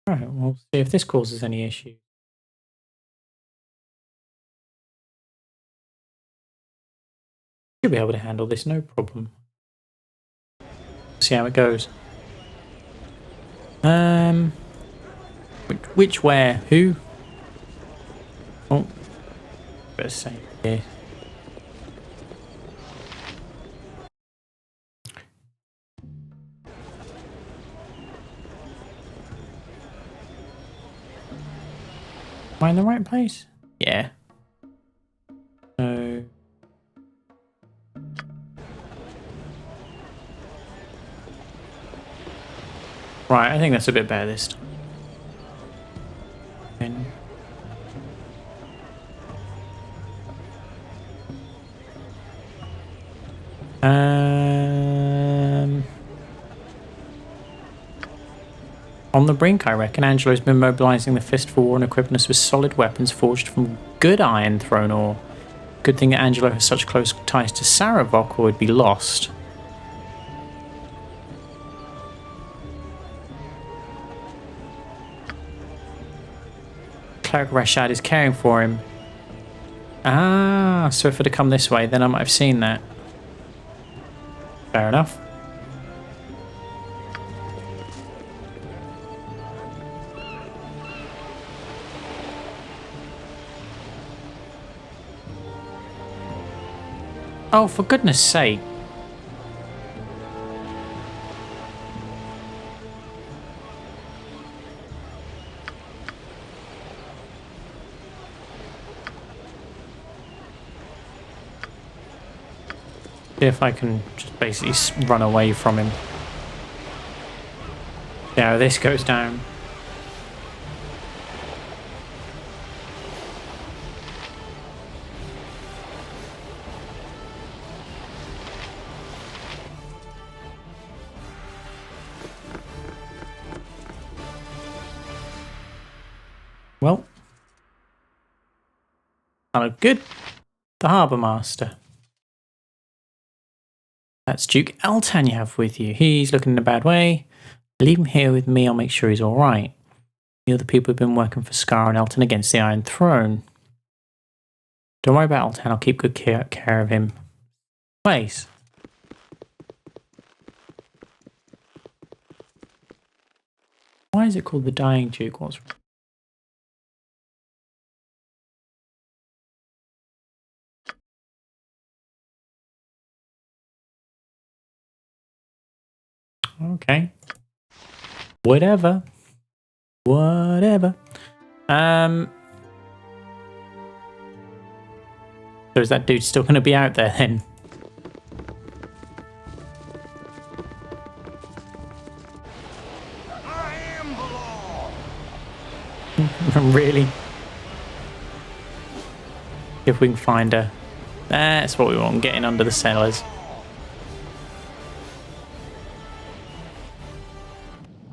Right, we'll see if this causes any issues. Should be able to handle this, no problem. See how it goes. Which where? Who? Oh, better say here. Am I in the right place? Yeah. So. Right, I think that's a bit better this time. On the brink, I reckon. Angelo's been mobilising the Fist for War and equipping us with solid weapons forged from good iron throne ore. Good thing that Angelo has such close ties to Saravok or would be lost. Cleric Rashad is caring for him. Ah, so if it had come this way, then I might have seen that. Fair enough. Oh, for goodness sake. See if I can just basically run away from him. Yeah, this goes down. Well, that looked good. The Harbour Master. That's Duke Altan you have with you. He's looking in a bad way. Leave him here with me, I'll make sure he's alright. The other people have been working for Scar and Elton against the Iron Throne. Don't worry about Altan, I'll keep good care of him. Place. Why is it called the Dying Duke? What's okay. Whatever. Whatever. So is that dude still going to be out there then? I am the law. Really? If we can find her. That's what we want, getting under the cellars.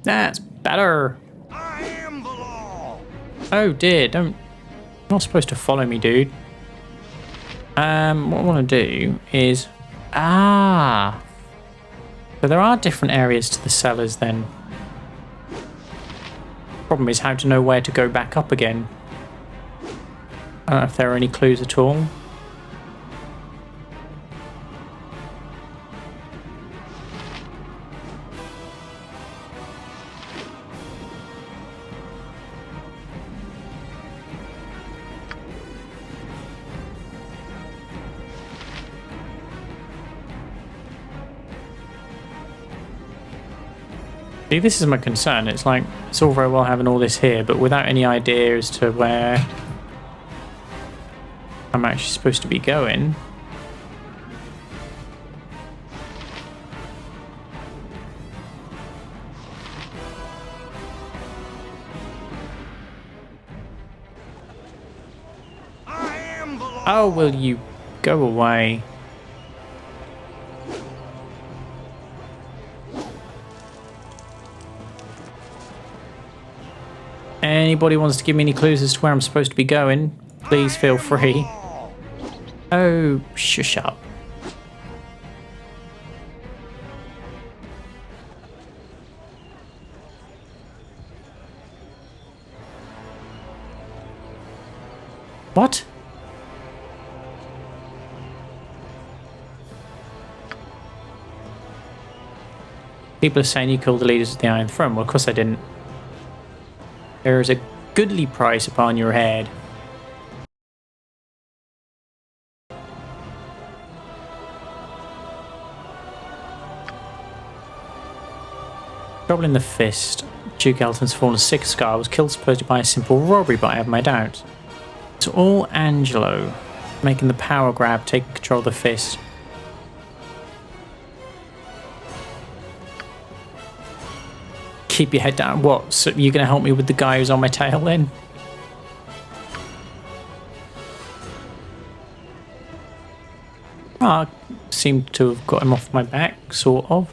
That's better. I am the law. Oh dear, don't... You're not supposed to follow me, dude. What I want to do is... Ah! So there are different areas to the cellars then. Problem is how to know where to go back up again. I don't know if there are any clues at all. See, this is my concern. It's like, it's all very well having all this here, but without any idea as to where I'm actually supposed to be going. I am the law. Oh, will you go away? Anybody wants to give me any clues as to where I'm supposed to be going, please feel free. Oh, shush up. What? People are saying you killed the leaders of the Iron Throne. Well, of course I didn't. There is a goodly price upon your head. Trouble in the fist. Duke Elton's fallen sick. Scar was killed supposedly by a simple robbery, but I have my doubts. It's all Angelo making the power grab, taking control of the fist. Keep your head down. What? So you're going to help me with the guy who's on my tail then? I seem to have got him off my back, sort of.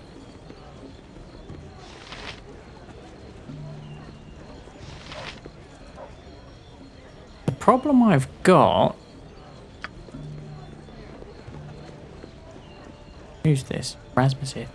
The problem I've got... Who's this? Rasmus here.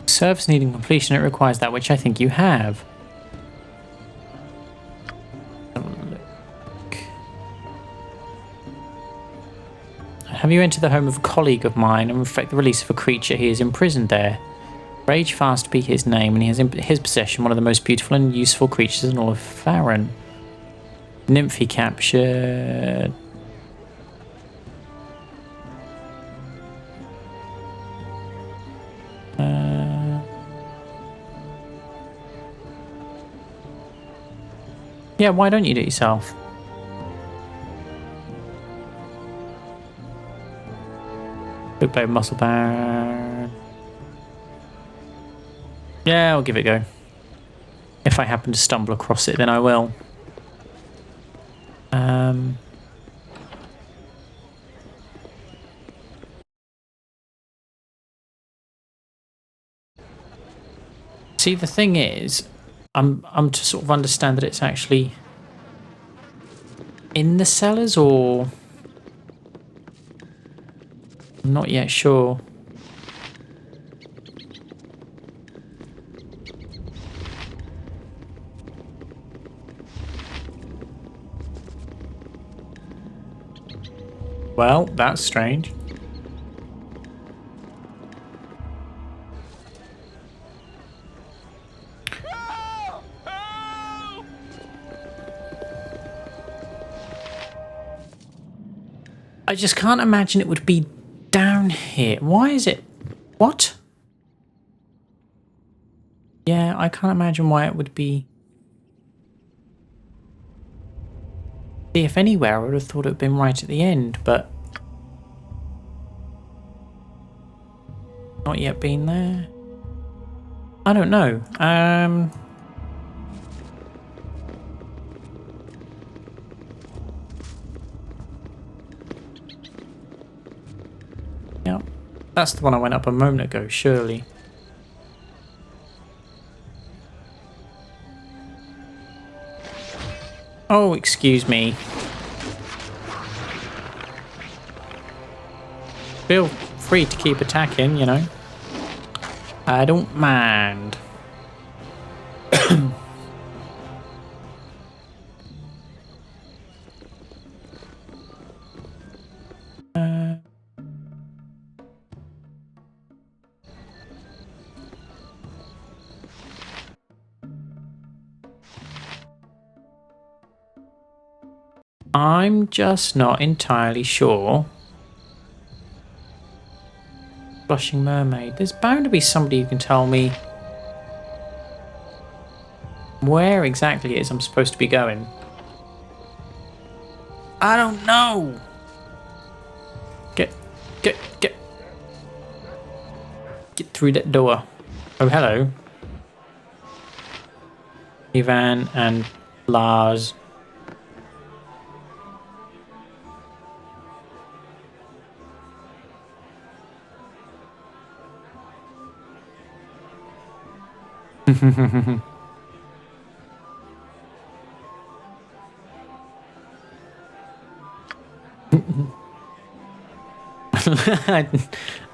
Service needing completion, it requires that, which I think you have. Have you entered the home of a colleague of mine and reflect the release of a creature? He is imprisoned there. Rage Fast be his name, and he has in his possession one of the most beautiful and useful creatures in all of Farron. Nymph he captured. Yeah, why don't you do it yourself? Big blade muscle power. Yeah, I'll give it a go. If I happen to stumble across it, then I will. See, the thing is, I'm to sort of understand that it's actually in the cellars, or I'm not yet sure. Well, that's strange. I just can't imagine it would be down here. Why is it? What? Yeah, I can't imagine why it would be. See, if anywhere, I would have thought it would have been right at the end, but not yet been there. I don't know. Yep. That's the one I went up a moment ago, surely. Oh, excuse me. Feel free to keep attacking, you know. I don't mind. I'm just not entirely sure. Blushing Mermaid. There's bound to be somebody who can tell me where exactly it is I'm supposed to be going. I don't know. Get through that door. Oh, hello. Ivan and Lars.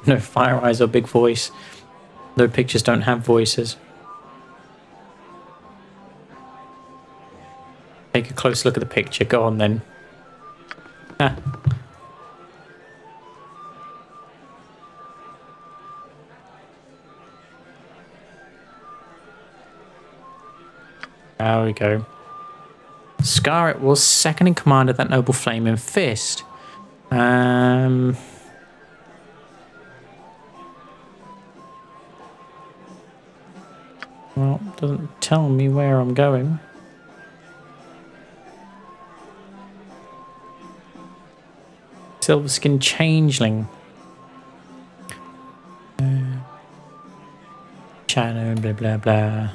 No fire eyes or big voice. Though pictures don't have voices. Take a close look at the picture. Go on then. Ah. There we go. Scarlet was second in command of that noble flaming fist. Well, doesn't tell me where I'm going. Silver skin changeling. Shadow, blah blah blah.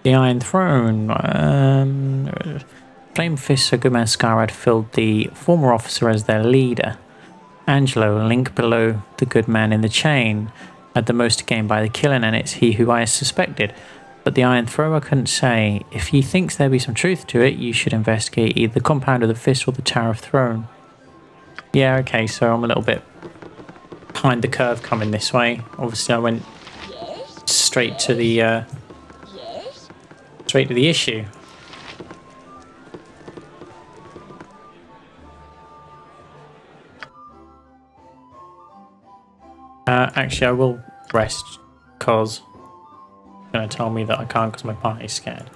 The Iron Throne. Flame Fist, a good man Scar had filled the former officer as their leader. Angelo, link below the good man in the chain, had the most to gain by the killing, and it's he who I suspected. But the Iron Thrower couldn't say. If he thinks there be some truth to it, you should investigate either the compound of the Fist or the Tower of Throne. Yeah, okay, so I'm a little bit behind the curve coming this way. Obviously, I went straight to the issue. Actually, I will rest, cause it's going to tell me that I can't because my party's scared.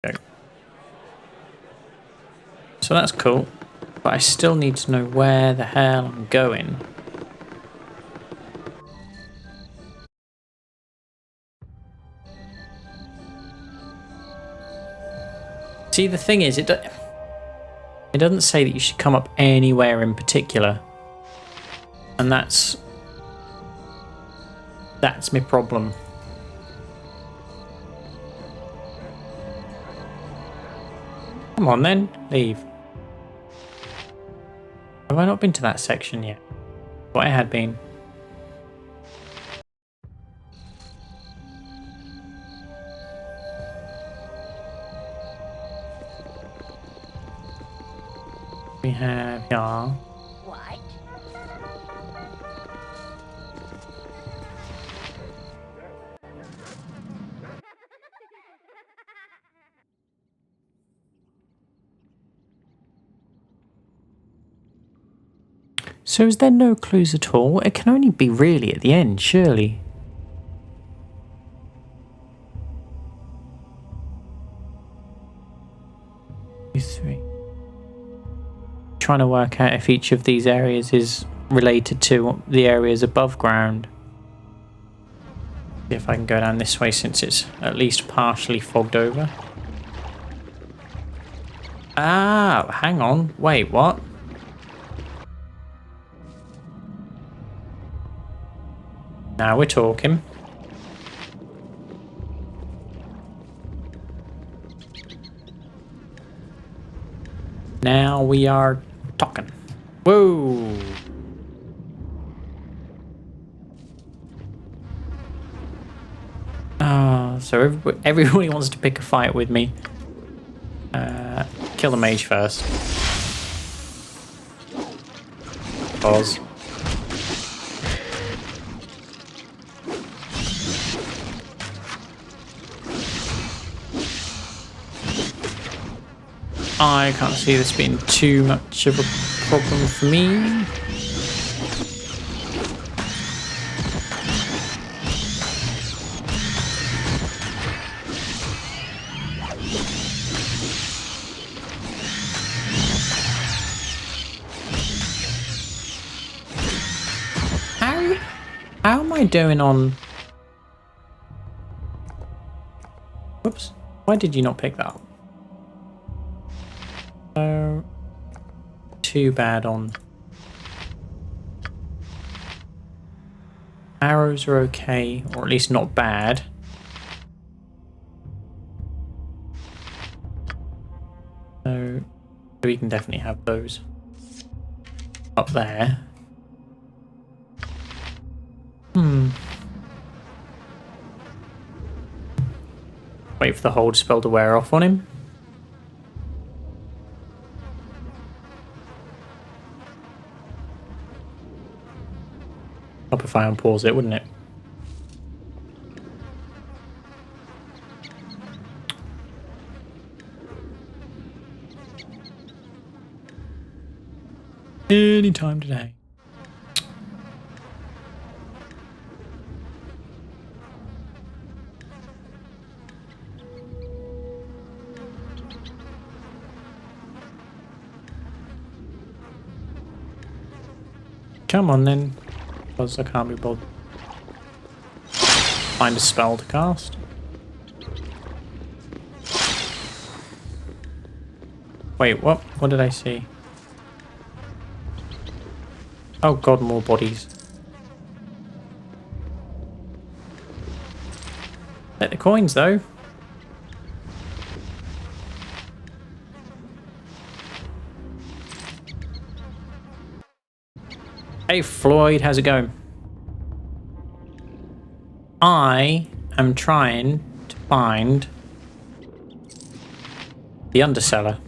Okay. So that's cool, but I still need to know where the hell I'm going. See, the thing is, it doesn't say that you should come up anywhere in particular, and that's my problem. Come on then, leave. Have I not been to that section yet? What I had been. We have here. What? So is there no clues at all? It can only be really at the end, surely. Three. Trying to work out if each of these areas is related to the areas above ground. See if I can go down this way since it's at least partially fogged over. Ah, hang on. Wait, what? Now we're talking. Now we are talking. Whoa. Ah, so everybody wants to pick a fight with me. Kill the mage first. Pause. I can't see this being too much of a problem for me. How am I doing on... Whoops. Why did you not pick that up? Too bad on... Arrows are okay, or at least not bad. So we can definitely have those up there. Wait for the hold spell to wear off on him. Help if I unpause it, wouldn't it? Any time today. Come on then, because I can't be bothered. Find a spell to cast. Wait, what? What did I see? Oh god, more bodies. Get the coins though. Hey Floyd, how's it going? I am trying to find the underseller.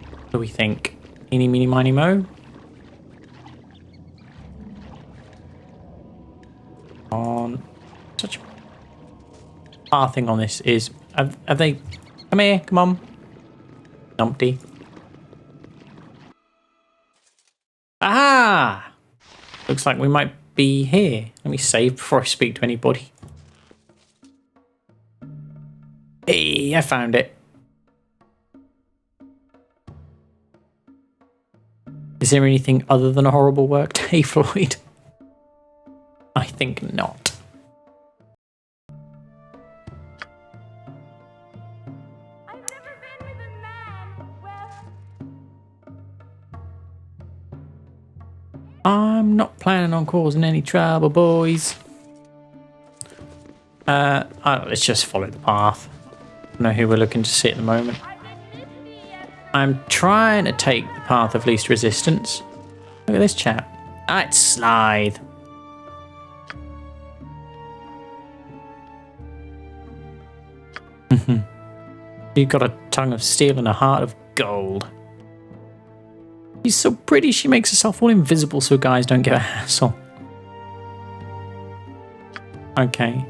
What do we think? Eeny, meeny, miny, mo? On such our thing on this is have they come here, come on. Dumpty. Aha! Looks like we might be here. Let me save before I speak to anybody. Hey, I found it. Is there anything other than a horrible work day, Floyd? I think not. I've never been with a man. Well, I'm not planning on causing any trouble, boys. Let's just follow the path. I know who we're looking to see at the moment. I've been nifty yesterday. I'm trying to take the path of least resistance. Look at this chap. Ah, it's Slithe. You've got a tongue of steel and a heart of gold. She's so pretty she makes herself all invisible so guys don't give a hassle. Okay.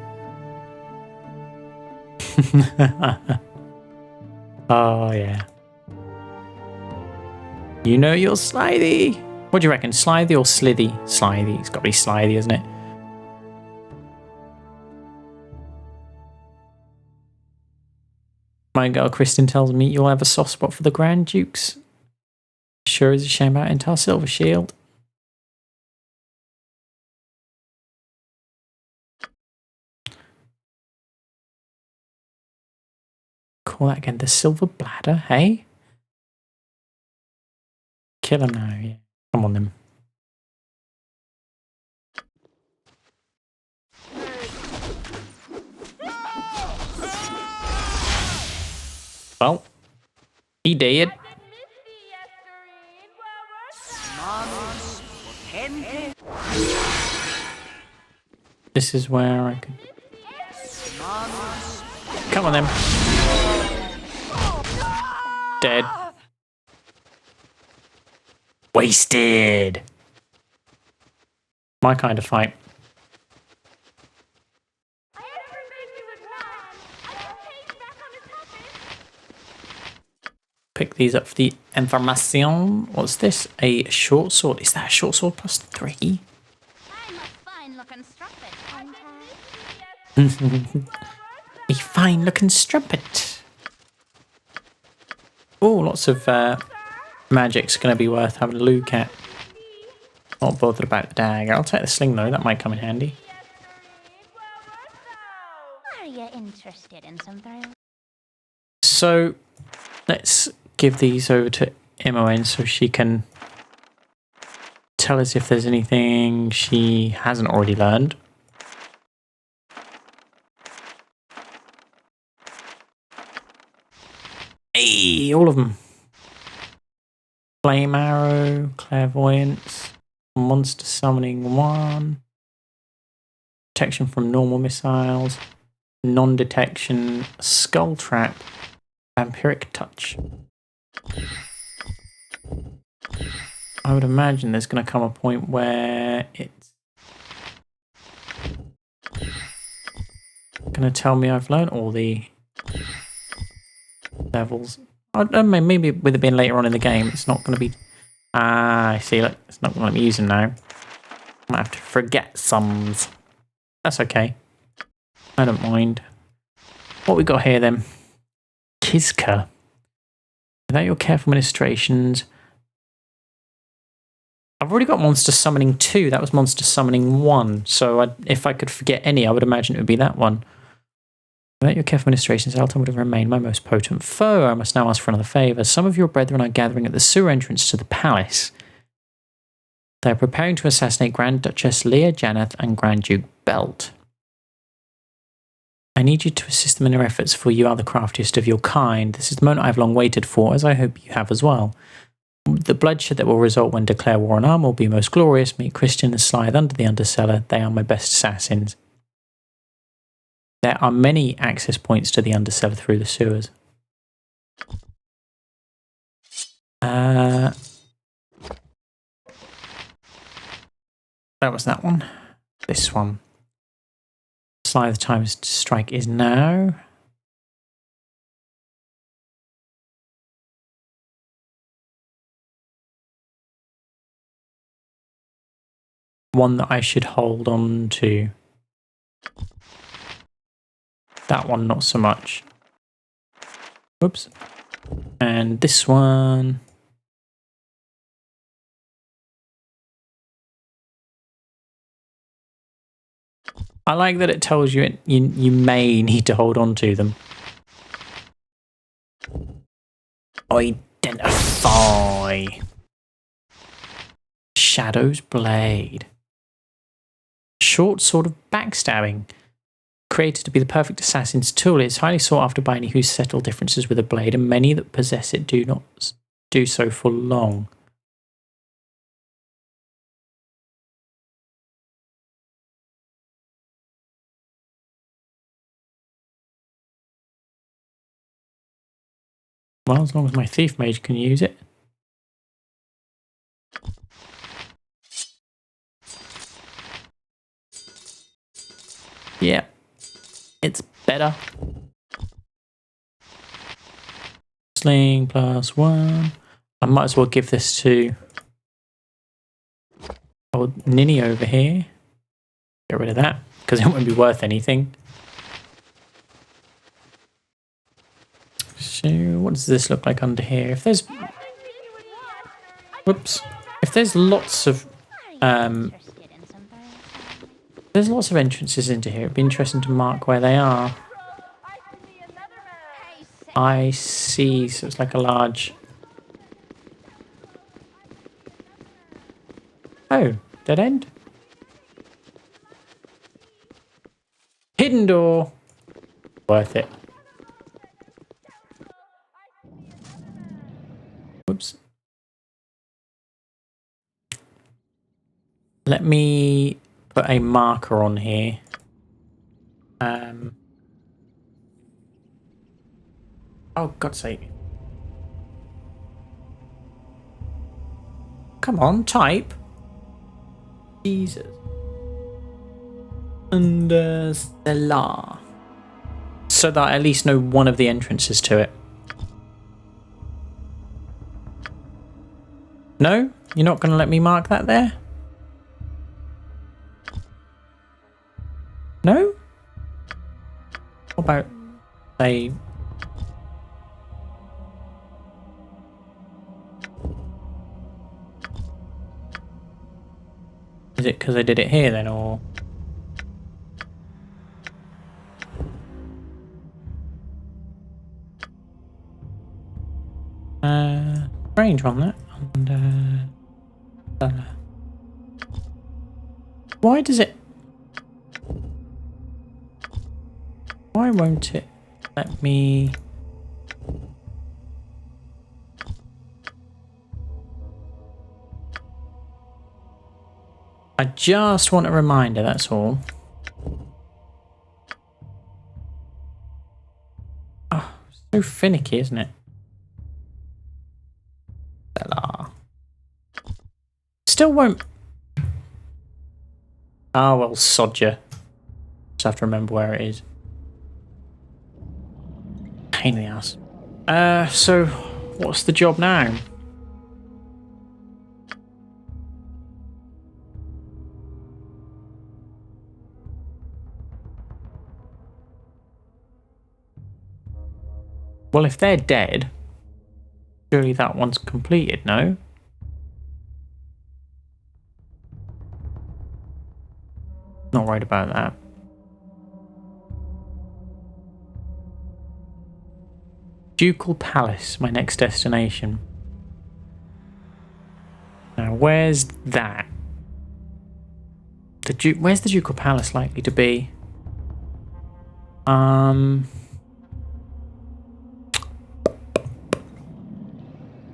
Oh yeah. You know you're slithy. What do you reckon? Slithy or slithy? Slithy. It's got to be slithy, isn't it? My girl Kristen tells me you'll have a soft spot for the Grand Dukes. Sure is a shame about entire Silver Shield. Call that again the Silver Bladder, hey? Kill him now, yeah. Come on then. Well, he did. I've been nifty yesterday. Well, This is where I can... Come on then. Dead. Wasted. My kind of fight. I never been with a man. I can take back on the topic. Pick these up for the information. What's this? A short sword. Is that a short sword plus 3? I'm a fine looking strumpet, aren't I? A fine looking strumpet. Oh, lots of magic's going to be worth having a look at. Not bothered about the dagger. I'll take the sling though, that might come in handy. Are you interested in some thrills? So let's give these over to MON so she can tell us if there's anything she hasn't already learned. Hey, all of them. Flame arrow, clairvoyance. Monster summoning 1. Protection from normal missiles. Non-detection. Skull trap. Vampiric touch. I would imagine there's going to come a point where it's going to tell me I've learned all the levels. Maybe with it being later on in the game, it's not going to be... Ah, I see. Look, it's not going to let me use them now. I might have to forget sums. That's okay. I don't mind. What we got here then? Kizka. Without your careful ministrations... I've already got Monster Summoning 2. That was Monster Summoning 1. So if I could forget any, I would imagine it would be that one. Without your careful ministrations, Elton would have remained my most potent foe. I must now ask for another favour. Some of your brethren are gathering at the sewer entrance to the palace. They are preparing to assassinate Grand Duchess Leah Janeth and Grand Duke Belt. I need you to assist them in their efforts, for you are the craftiest of your kind. This is the moment I've long waited for, as I hope you have as well. The bloodshed that will result when declare war on arm will be most glorious. Meet Christian and Slithe under the Undercellar. They are my best assassins. There are many access points to the Undercellar through the sewers. That was that one. This one. Slithe times to strike is now. One that I should hold on to. That one, not so much. Whoops. And this one. I like that it tells you you may need to hold on to them. Identify. Shadow's Blade. Short sword of backstabbing. Created to be the perfect assassin's tool, it is highly sought after by any who settle differences with a blade, and many that possess it do not do so for long. Well, as long as my thief mage can use it. Yeah, it's better. Sling +1. I might as well give this to old Ninny over here. Get rid of that, because it won't be worth anything. So, what does this look like under here? If there's... Whoops. If there's lots of... there's lots of entrances into here. It'd be interesting to mark where they are. I see. So it's like a large... Oh, dead end? Hidden door. Worth it. Whoops. Let me put a marker on here. Oh, God's sake. Come on, type. Jesus. Undercellar. So that I at least know one of the entrances to it. No? You're not going to let me mark that there? No? What about, say... Is it because I did it here then, or... Strange on that. And, why does it... Why won't it let me... I just want a reminder, that's all. Oh, so finicky, isn't it? Bella. Still won't. Oh, well, sod ya. Just have to remember where it is. Pain in the ass. So, what's the job now? Well, if they're dead, surely that one's completed, no? Not worried about that. Ducal Palace, my next destination. Now, where's that? Where's the Ducal Palace likely to be?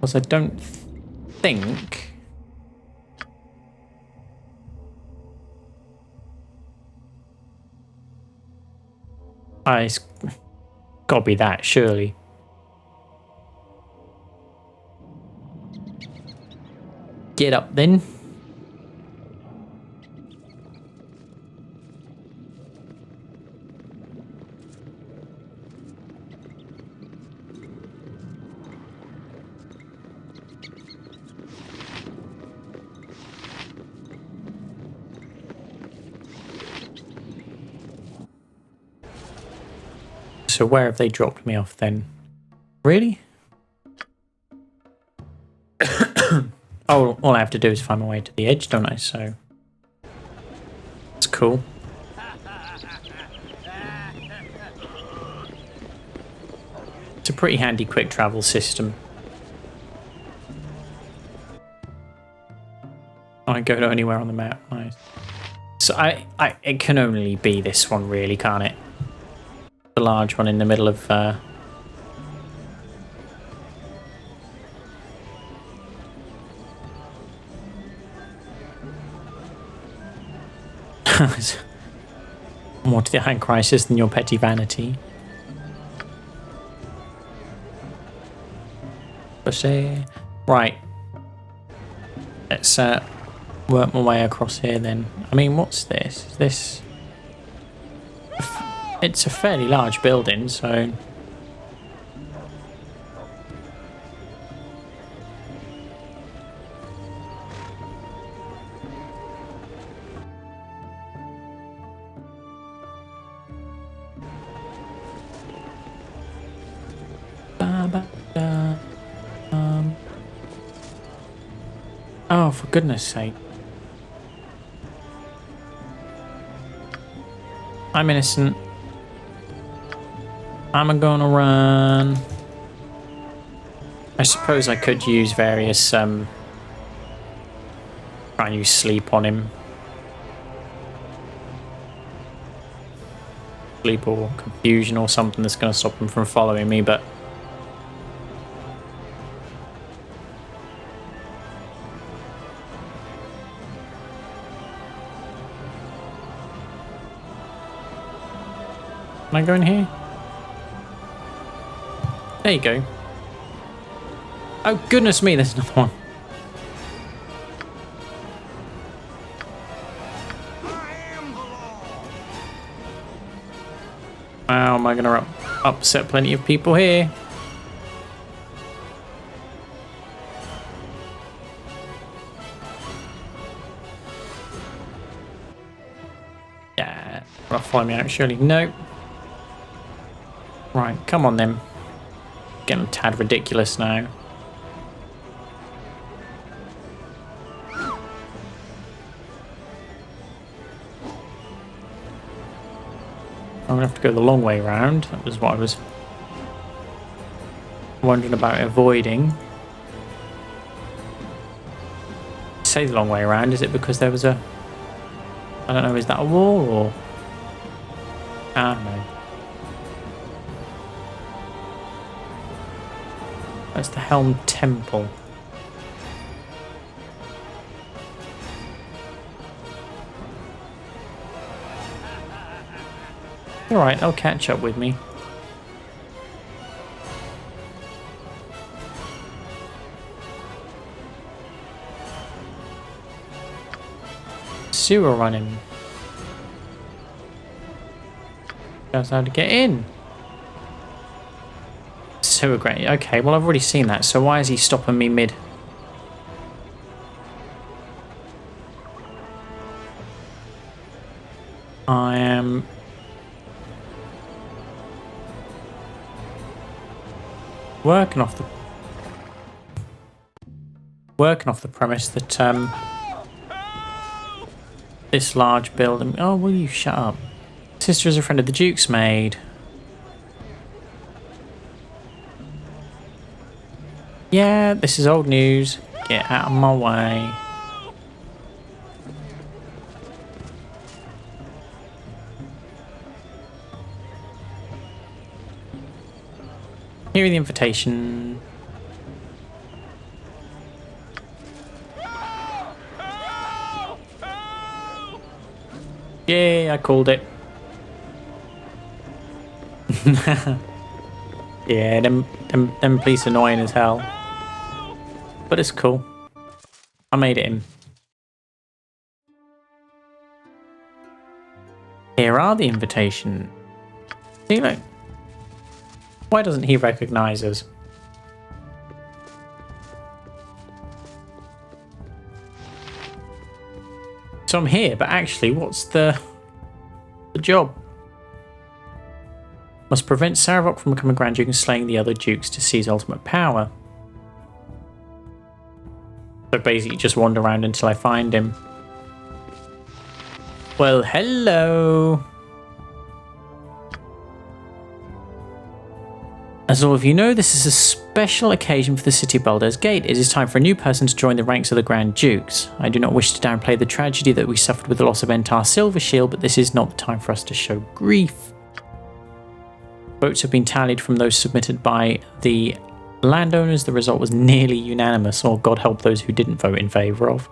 Because I don't think. It's gotta be that, surely. Get up then. So where have they dropped me off then? Really? Oh, all I have to do is find my way to the edge, don't I? So it's cool. It's a pretty handy quick travel system. I go to anywhere on the map. Nice. So it can only be this one, really, can't it? The large one in the middle of. More to the Iron Crisis than your petty vanity. Right. Let's work my way across here then. I mean, what's this? Is this... It's a fairly large building, so... Oh, for goodness sake. I'm innocent. I'm gonna run. I suppose I could use various, try and use sleep on him. Sleep or confusion or something that's gonna stop him from following me, but... Can I go in here? There you go. Oh, goodness me, there's another one. Wow, am I going to upset plenty of people here? Yeah, will follow me out, surely. No. Right, come on then. Getting a tad ridiculous now. I'm gonna have to go the long way round. That was what I was wondering about avoiding. Say the long way around. Is it because there was a... I don't know, is that a wall or... Ah, no. That's the Helm Temple. Alright, they'll catch up with me. Sewer running. That's how to get in. Sewer great. Okay, well I've already seen that, so why is he stopping me mid? I am working off the premise that this large building. Oh, will you shut up? Sister is a friend of the Duke's maid. Yeah, this is old news. Get out of my way. Here are the invitation. Yay, I called it. Yeah, them police annoying as hell. But it's cool. I made it in. Here are the invitation. See, look. Why doesn't he recognize us? So I'm here, but actually, what's the job? Must prevent Saravok from becoming Grand Duke and slaying the other dukes to seize ultimate power. So basically just wander around until I find him. Well, hello! As all of you know, this is a special occasion for the city of Baldur's Gate. It is time for a new person to join the ranks of the Grand Dukes. I do not wish to downplay the tragedy that we suffered with the loss of Entar Silvershield, but this is not the time for us to show grief. Votes have been tallied from those submitted by the landowners. The result was nearly unanimous, or God help those who didn't vote in favour of.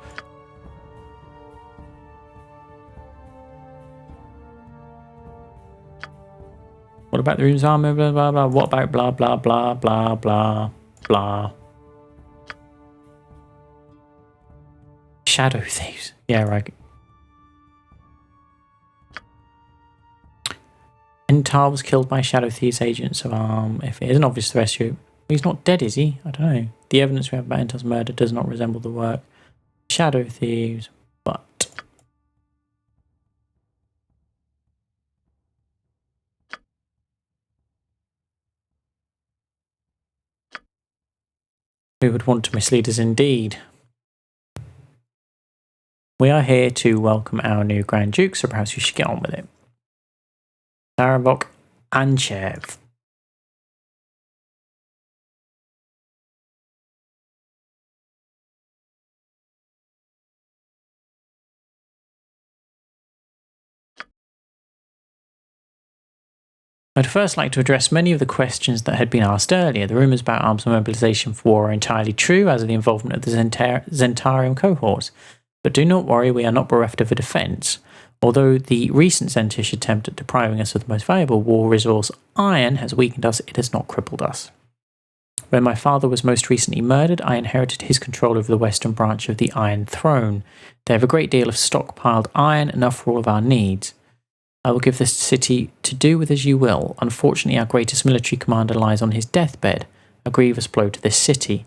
What about the room's armor? Blah, blah, blah. What about blah, blah, blah, blah, blah, blah. Shadow thieves. Yeah, right. Entar was killed by Shadow Thieves agents of arm. If it isn't obvious to the rest of you, he's not dead, is he? I don't know. The evidence we have about Entar's murder does not resemble the work. Shadow Thieves, but... who would want to mislead us indeed? We are here to welcome our new Grand Duke, so perhaps we should get on with it. Saravok Anchev. I'd first like to address many of the questions that had been asked earlier. The rumours about arms mobilisation for war are entirely true, as are the involvement of the Zentarium cohorts. But do not worry, we are not bereft of a defence. Although the recent Zentish attempt at depriving us of the most valuable war resource, iron, has weakened us, it has not crippled us. When my father was most recently murdered, I inherited his control over the western branch of the Iron Throne. They have a great deal of stockpiled iron, enough for all of our needs. I will give this city to do with as you will. Unfortunately, our greatest military commander lies on his deathbed, a grievous blow to this city.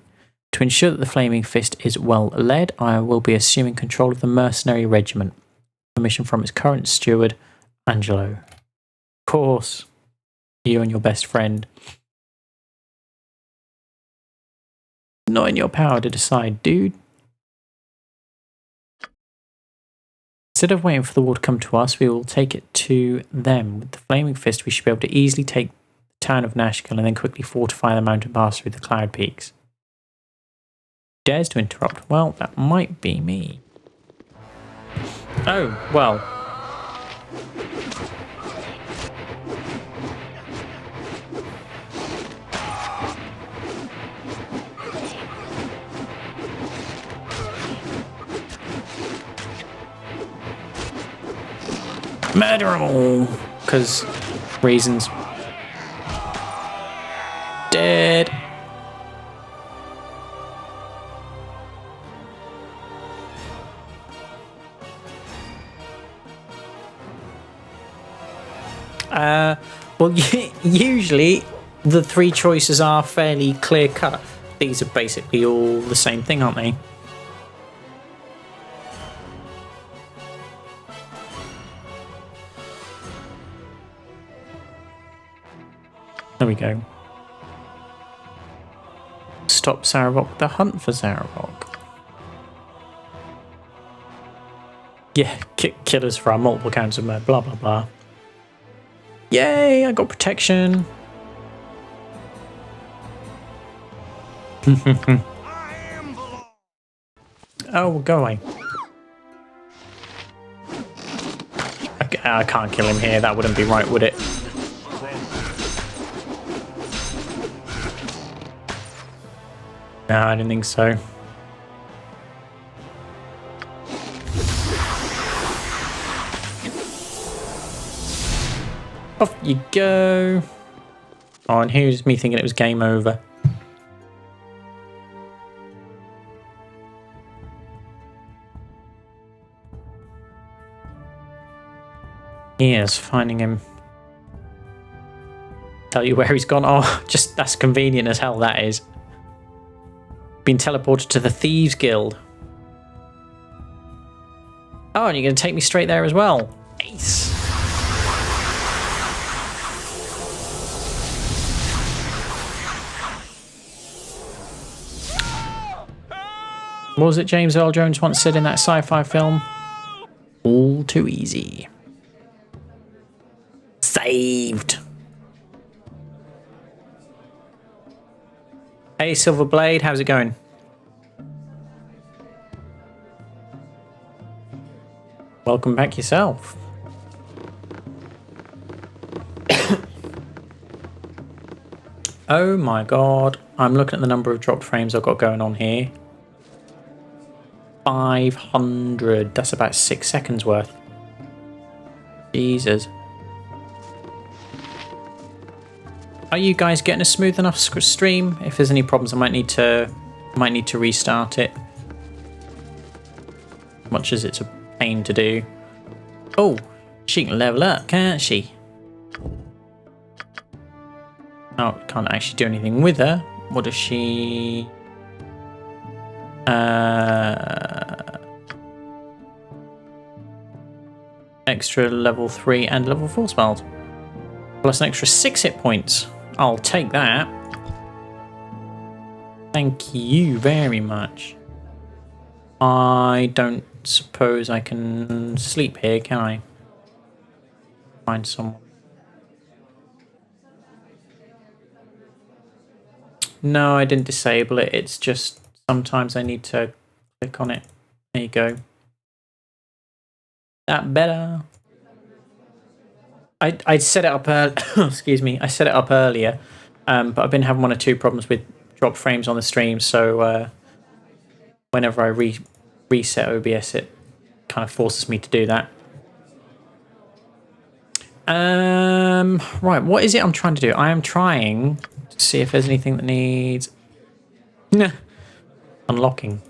To ensure that the Flaming Fist is well led, I will be assuming control of the mercenary regiment. Permission from its current steward, Angelo. Of course, you and your best friend. Not in your power to decide, dude. Instead of waiting for the war to come to us, we will take it to them. With the Flaming Fist, we should be able to easily take the town of Nashkel and then quickly fortify the mountain pass through the cloud peaks. Dares to interrupt? Well, that might be me. Oh, well. Murder them all! Because reasons. Dead. Well, usually the three choices are fairly clear cut. These are basically all the same thing, aren't they? There we go. Stop Sarabok the hunt for Sarabok. Yeah, killers for our multiple counts of murder, blah blah blah. Yay, I got protection. I am the law. Oh, go away. I can't kill him here, that wouldn't be right, would it? No, I didn't think so. Off you go. Oh, and here's me thinking it was game over. Yes, finding him. Tell you where he's gone. Oh, just that's convenient as hell, that is. Been teleported to the Thieves Guild. Oh, and you're going to take me straight there as well. Ace. What was it James Earl Jones once said in that sci-fi film? All too easy. Saved. Hey, Silverblade, how's it going? Welcome back yourself. Oh my god. I'm looking at the number of dropped frames I've got going on here. 500. That's about 6 seconds worth. Jesus. Are you guys getting a smooth enough stream? If there's any problems, I might need to restart it. Much as it's a pain to do. Oh, she can level up, can't she? Oh, can't actually do anything with her. What does she? Extra level 3 and level 4 spells. Plus an extra 6 hit points. I'll take that. Thank you very much. I don't suppose I can sleep here, can I? Find someone. No, I didn't disable it. It's just sometimes I need to click on it. There you go. That better. I set it up. Excuse me. I set it up earlier, but I've been having 1 or 2 problems with drop frames on the stream. So whenever I reset OBS, it kind of forces me to do that. Right. What is it I'm trying to do? I am trying to see if there's anything that needs unlocking.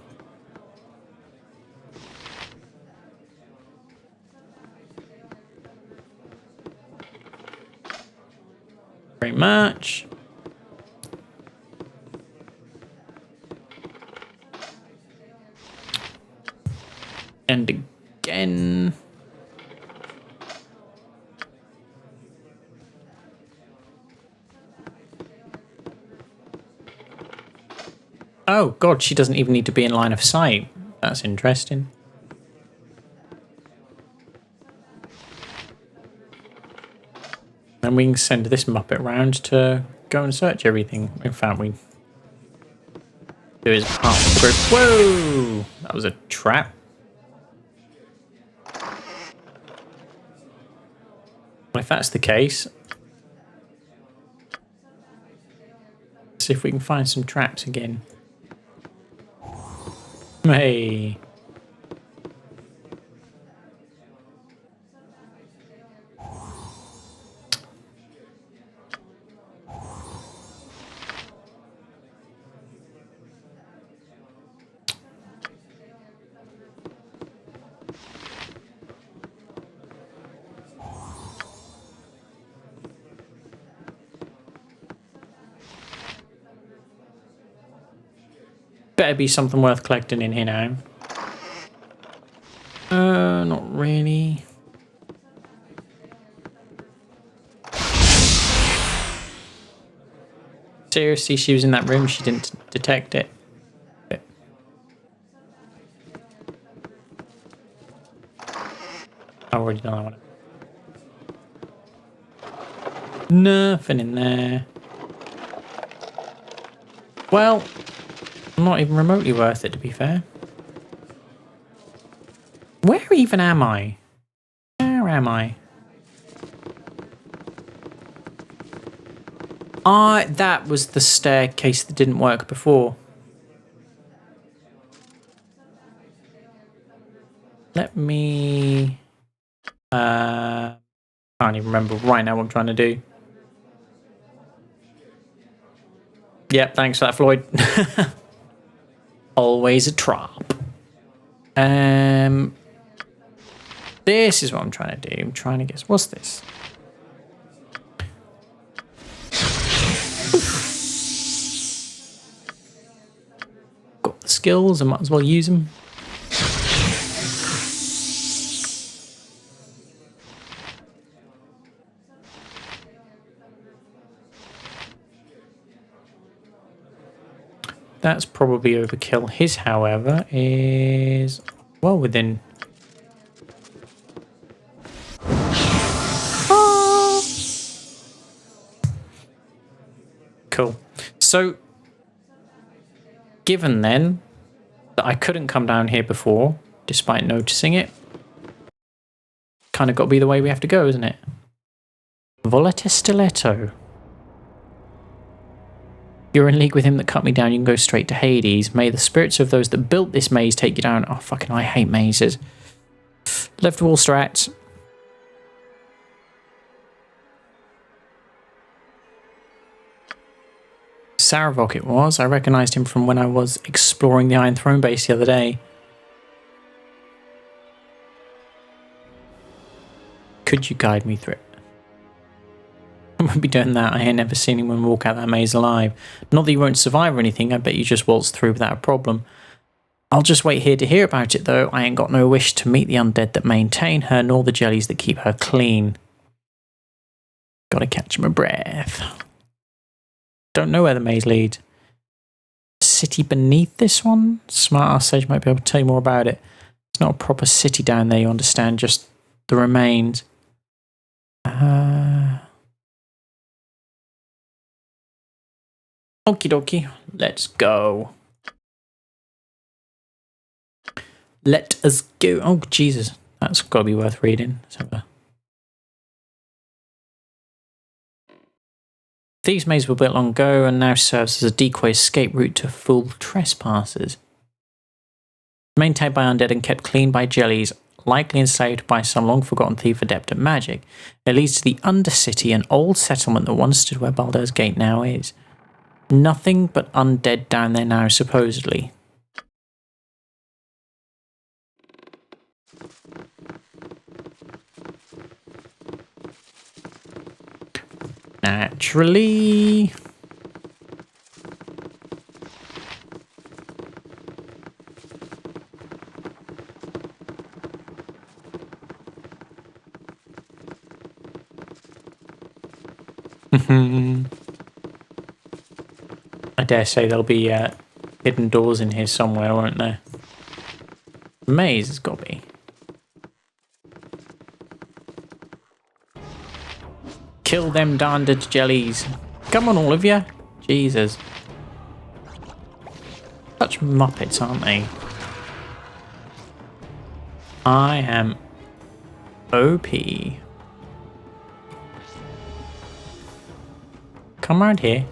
Very much. And again. Oh god, she doesn't even need to be in line of sight. That's interesting. And we can send this Muppet round to go and search everything. In fact, we do his part of the group. Whoa! That was a trap. Well, if that's the case, let's see if we can find some traps again. Hey. Better be something worth collecting in here now. Not really. Seriously, she was in that room, she didn't detect it. I've already done that one. Nothing in there. Well, not even remotely worth it, to be fair. Where even am I? Where am I? That was the staircase that didn't work before. Let me... can't even remember right now what I'm trying to do. Yep, thanks for that, Floyd. Always a trap. This is what I'm trying to do. I'm trying to guess. What's this? Got the skills, I might as well use them. That's probably overkill. His, however, is well within. Cool. So, given then that I couldn't come down here before, despite noticing it, kind of got to be the way we have to go, isn't it? Volete Stiletto. You're in league with him that cut me down, you can go straight to Hades. May the spirits of those that built this maze take you down. Oh, fucking, I hate mazes. Left wall strats. Saravok it was. I recognised him from when I was exploring the Iron Throne base the other day. Could you guide me through it? I won't be doing that. I ain't never seen anyone walk out that maze alive. Not that you won't survive or anything, I bet you just waltz through without a problem. I'll just wait here to hear about it though. I ain't got no wish to meet the undead that maintain her, nor the jellies that keep her clean. Gotta catch my breath. Don't know where the maze leads. City beneath this one? Smart ass sage might be able to tell you more about it. It's not a proper city down there, you understand, just the remains. Okie dokie, let's go. Let us go. Oh, Jesus. That's got to be worth reading. Let's have a... Thieves' Maze were built long ago and now serves as a decoy escape route to fool trespassers. Maintained by undead and kept clean by jellies, likely enslaved by some long-forgotten thief adept at magic. It leads to the Undercity, an old settlement that once stood where Baldur's Gate now is. Nothing but undead down there now, supposedly. Naturally. I dare say there'll be hidden doors in here somewhere, won't there? Maze has got to be. Kill them darned jellies. Come on, all of you. Jesus. Such muppets, aren't they? I am OP. Come around here.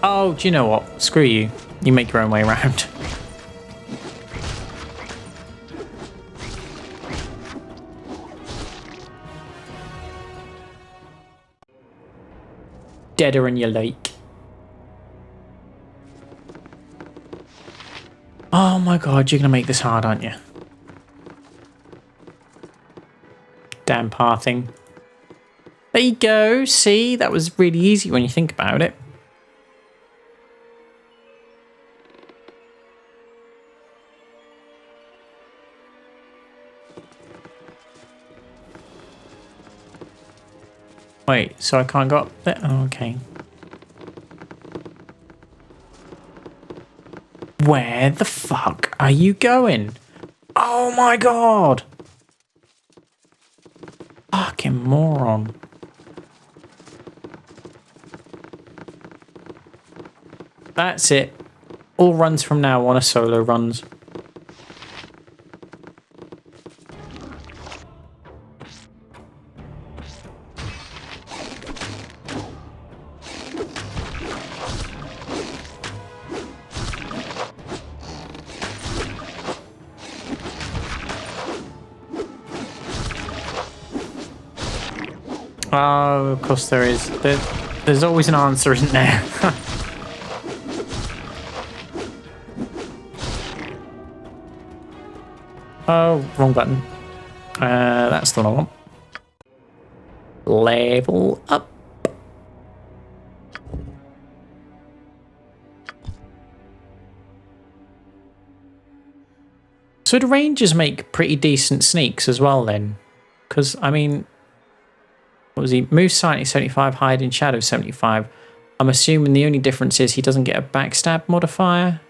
Oh, do you know what? Screw you. You make your own way around. Deader in your lake. Oh my god, you're gonna make this hard, aren't you? Damn pathing. There you go. See, that was really easy when you think about it. Wait, so I can't go up there? Oh, okay. Where the fuck are you going? Oh my god! Fucking moron. That's it. All runs from now on are solo runs. Oh, of course there is. There's always an answer, isn't there? Oh, wrong button. That's the one I want. Level up. So do rangers make pretty decent sneaks as well then? Because, I mean, what was he? Move silently 75, hide in shadow 75. I'm assuming the only difference is he doesn't get a backstab modifier.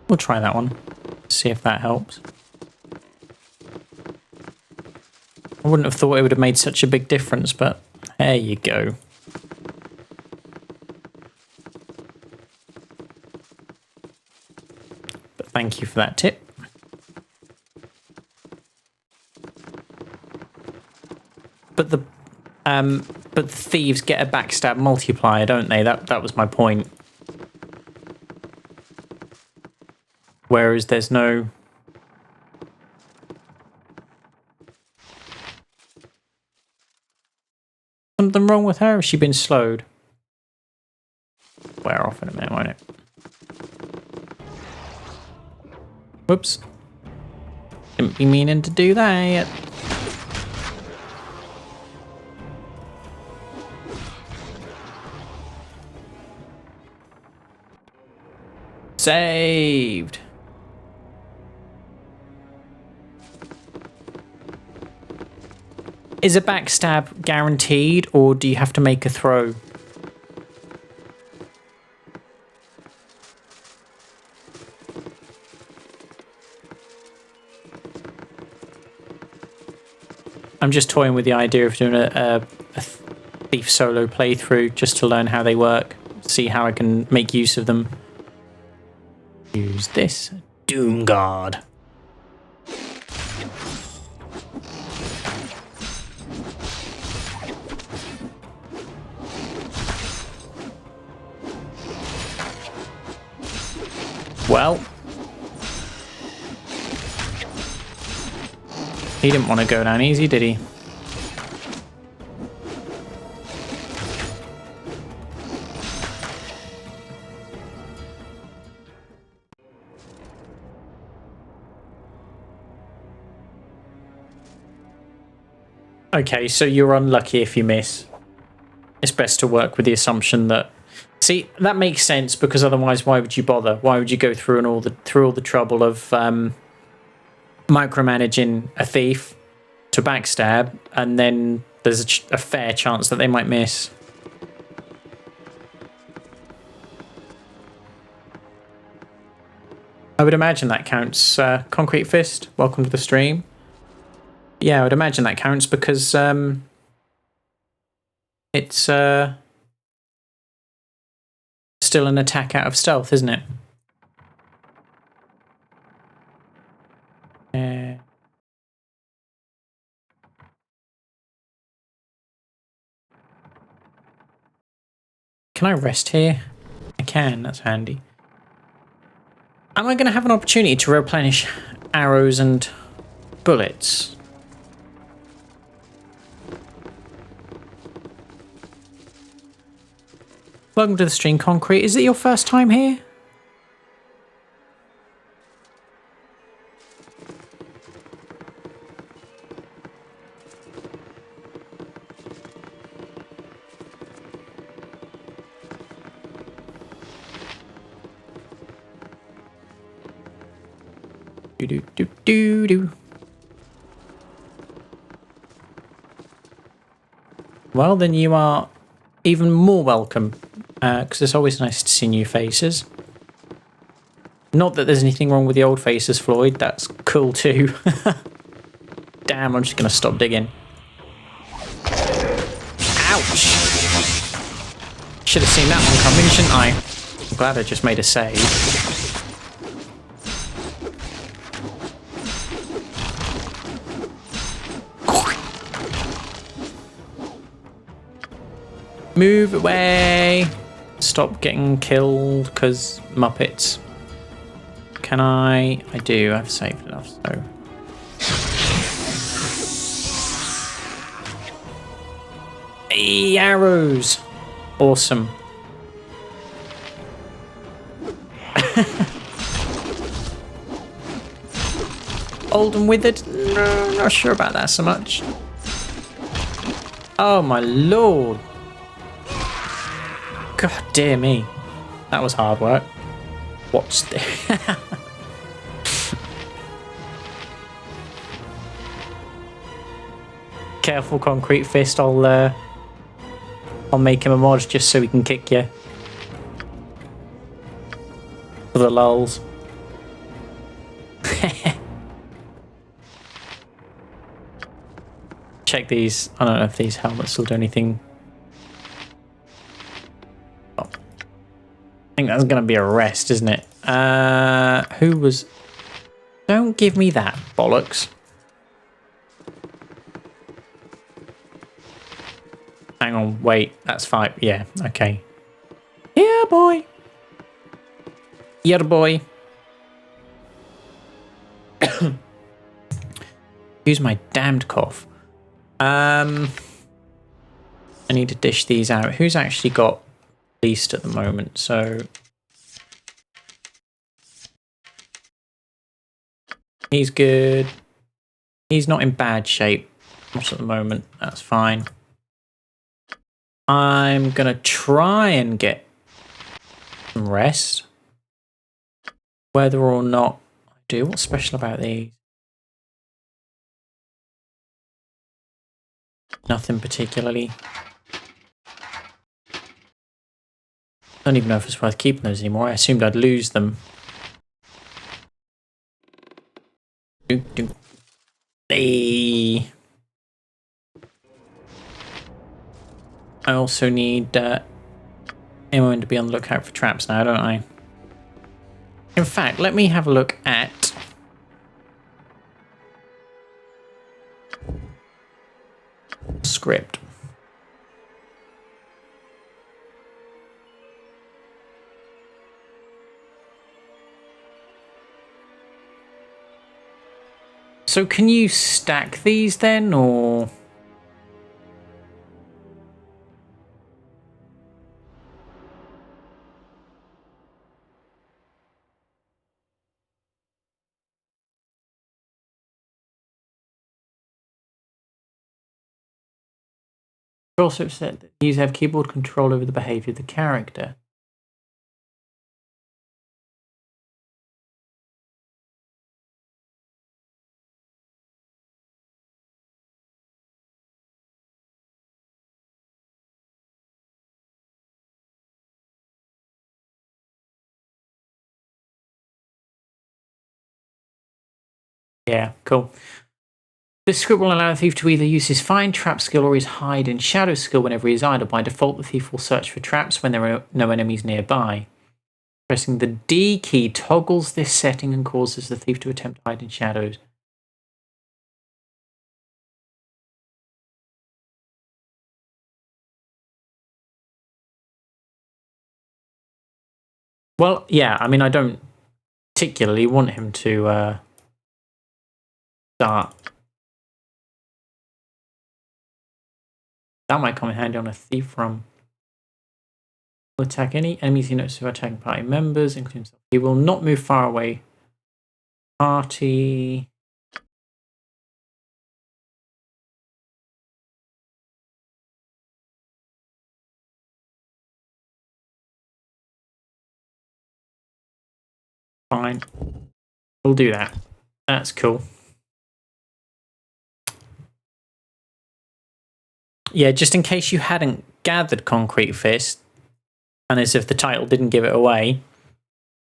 We'll try that one. See if that helps. I wouldn't have thought it would have made such a big difference, but there you go. But thank you for that tip. But the thieves get a backstab multiplier, don't they? That was my point. Whereas there's no... Something wrong with her? Has she been slowed? Wear off in a minute, won't it? Whoops. Didn't be meaning to do that. Saved. Is a backstab guaranteed, or do you have to make a throw? I'm just toying with the idea of doing a thief solo playthrough just to learn how they work, see how I can make use of them. Use this Doom Guard. Well, he didn't want to go down easy, did he? Okay, so you're unlucky if you miss. It's best to work with the assumption that... See, that makes sense, because otherwise why would you bother? Why would you go through all the trouble of micromanaging a thief to backstab, and then there's a fair chance that they might miss? I would imagine that counts. Concrete Fist, welcome to the stream. Yeah, I would imagine that counts because it's still an attack out of stealth, isn't it? Can I rest here? I can, that's handy. Am I going to have an opportunity to replenish arrows and bullets? Welcome to the stream, Concrete. Is it your first time here? Do do do do do. Well, then you are even more welcome, because it's always nice to see new faces. Not that there's anything wrong with the old faces, Floyd. That's cool too. Damn, I'm just going to stop digging. Ouch! Should have seen that one coming, shouldn't I? I'm glad I just made a save. Move away! Stop getting killed, because Muppets. Can I? I do. I've saved enough, so... Hey, arrows! Awesome. Old and withered? No, not sure about that so much. Oh my lord. God dear me. That was hard work. What's the... Careful, concrete fist. I'll make him a mod just so he can kick you. For the lulz. Check these. I don't know if these helmets will do anything. Oh. I think that's going to be a rest, isn't it? Who was... Don't give me that, bollocks. Hang on, wait. That's 5. Yeah, okay. Yeah, boy. Yeah, boy. Use my damned cough. I need to dish these out. Who's actually got least at the moment? So he's good. He's not in bad shape. Not at the moment. That's fine. I'm gonna try and get some rest. Whether or not I do. What's special about these? Nothing particularly. I don't even know if it's worth keeping those anymore. I assumed I'd lose them. Hey. I also need anyone to be on the lookout for traps now, don't I? In fact, let me have a look at script. So can you stack these then, or... Also said that users have keyboard control over the behavior of the character. Yeah, cool. This script will allow the thief to either use his find trap skill or his hide and shadow skill whenever he is idle. By default, the thief will search for traps when there are no enemies nearby. Pressing the D key toggles this setting and causes the thief to attempt to hide in shadows. Well, yeah, I mean, I don't particularly want him to start. That might come in handy on a thief run. Will attack any enemies he notices who are attacking party members, including himself. He will not move far away. Party. Fine. We'll do that. That's cool. Yeah, just in case you hadn't gathered Concrete Fist, and as if the title didn't give it away,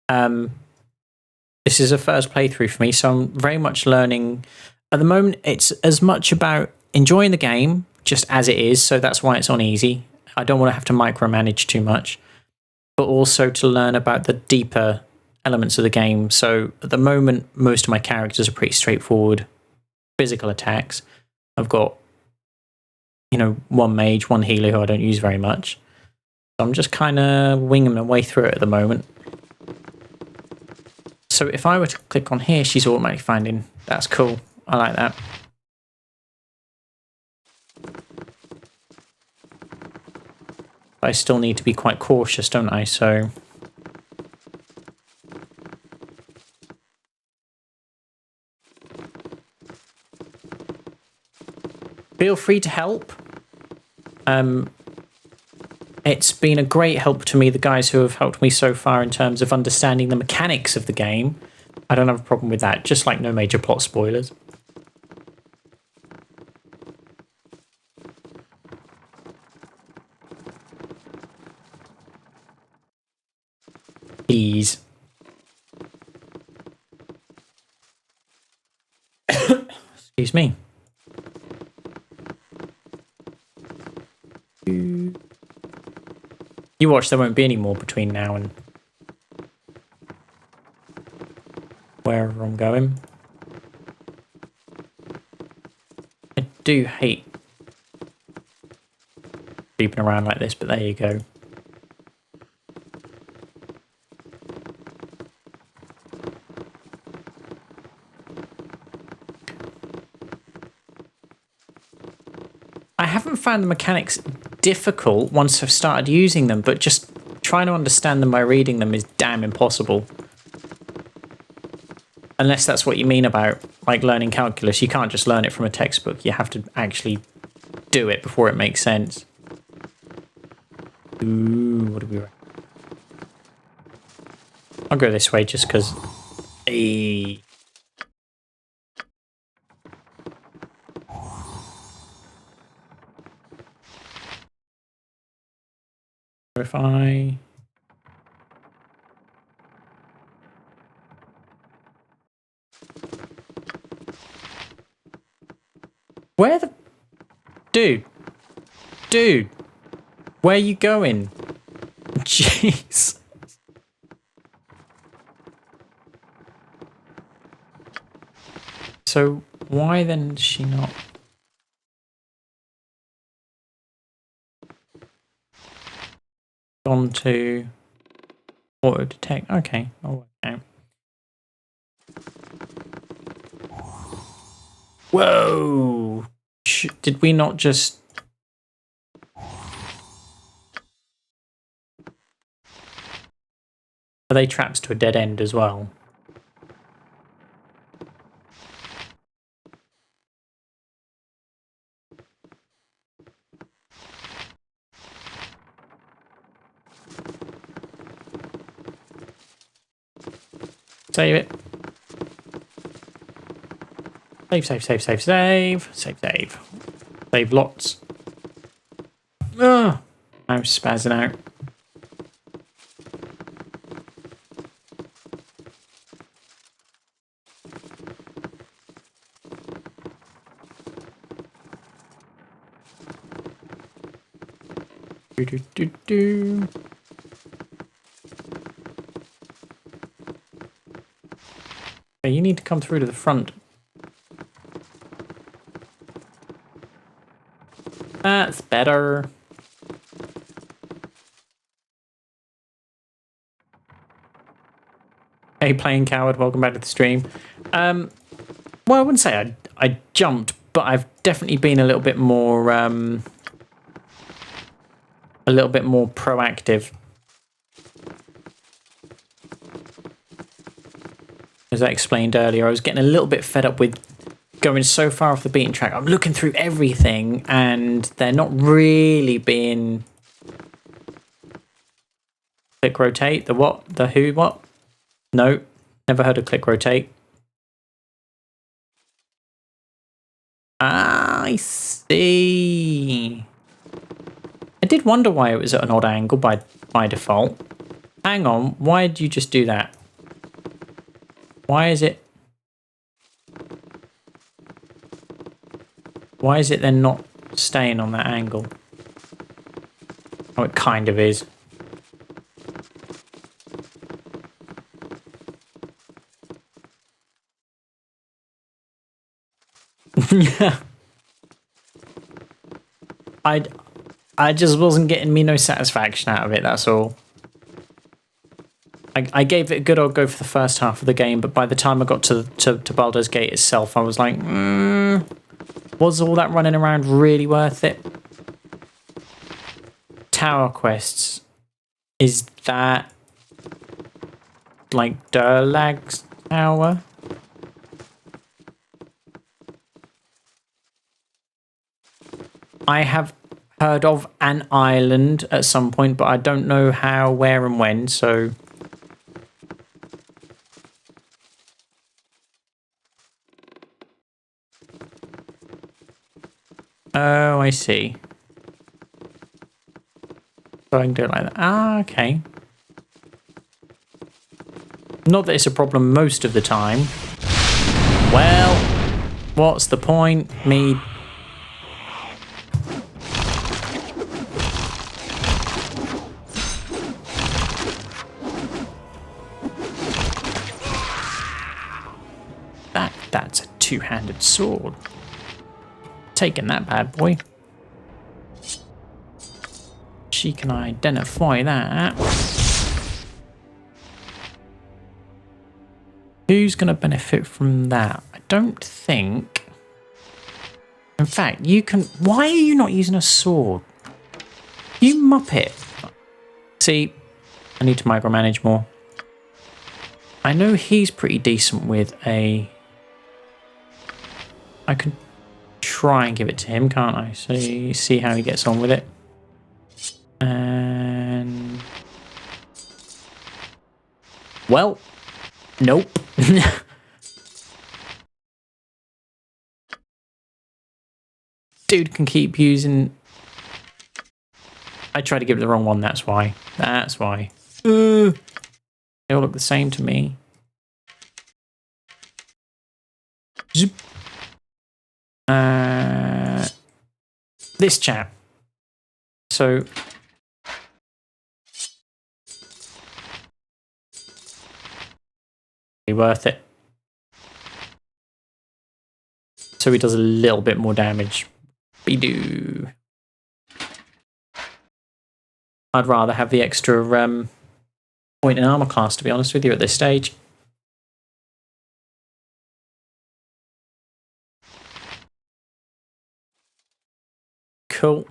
this is a first playthrough for me, so I'm very much learning. At the moment, it's as much about enjoying the game, just as it is, so that's why it's on easy. I don't want to have to micromanage too much, but also to learn about the deeper elements of the game. So at the moment, most of my characters are pretty straightforward physical attacks. I've got, one mage, one healer who I don't use very much. So I'm just kind of winging my way through it at the moment. So if I were to click on here, she's automatically finding. That's cool. I like that. I still need to be quite cautious, don't I? So feel free to help. It's been a great help to me, the guys who have helped me so far in terms of understanding the mechanics of the game. I don't have a problem with that, just like no major plot spoilers. Please. Excuse me. You watch, there won't be any more between now and wherever I'm going. I do hate creeping around like this, but there you go. I haven't found the mechanics difficult once I've started using them, but just trying to understand them by reading them is damn impossible. Unless that's what you mean about like learning calculus. You can't just learn it from a textbook. You have to actually do it before it makes sense. Ooh, what do we... I'll go this way just because... Hey. If I... Where the... Dude. Where are you going? Jeez. So why then is she not... gone to auto detect? Okay, I'll work out. Whoa! Did we not just... Are they traps to a dead end as well? Save it. Save. Save lots. Ugh. I'm spazzing out. Do. Okay, you need to come through to the front. That's better. Hey, playing coward, welcome back to the stream. Well, I wouldn't say I jumped, but I've definitely been a little bit more proactive. As I explained earlier, I was getting a little bit fed up with going so far off the beaten track. I'm looking through everything and they're not really being... Click rotate? The what? The who? What? No, never heard of click rotate. Ah, I see. I did wonder why it was at an odd angle by default. Hang on, why did you just do that? Why is it then not staying on that angle? Oh, it kind of is. Yeah. I just wasn't getting me no satisfaction out of it, that's all. I gave it a good old go for the first half of the game, but by the time I got to Baldur's Gate itself, I was like, was all that running around really worth it? Tower quests. Is that like Durlag's tower? I have heard of an island at some point, but I don't know how, where, and when, so... Oh, I see. So I can do it like that. Ah, okay. Not that it's a problem most of the time. Well, what's the point? Me... That's a two-handed sword. Taking that bad boy. She can identify that. Who's going to benefit from that? I don't think. In fact, you can... Why are you not using a sword? You muppet. See, I need to micromanage more. I know he's pretty decent with a... I can try and give it to him, can't I? So you see how he gets on with it. And... Well, nope. Dude can keep using... I tried to give it the wrong one, that's why. That's why. They all look the same to me. Zoop. This chap. So... worth it. So he does a little bit more damage. Be-do. I'd rather have the extra point in armor class, to be honest with you, at this stage. Cool.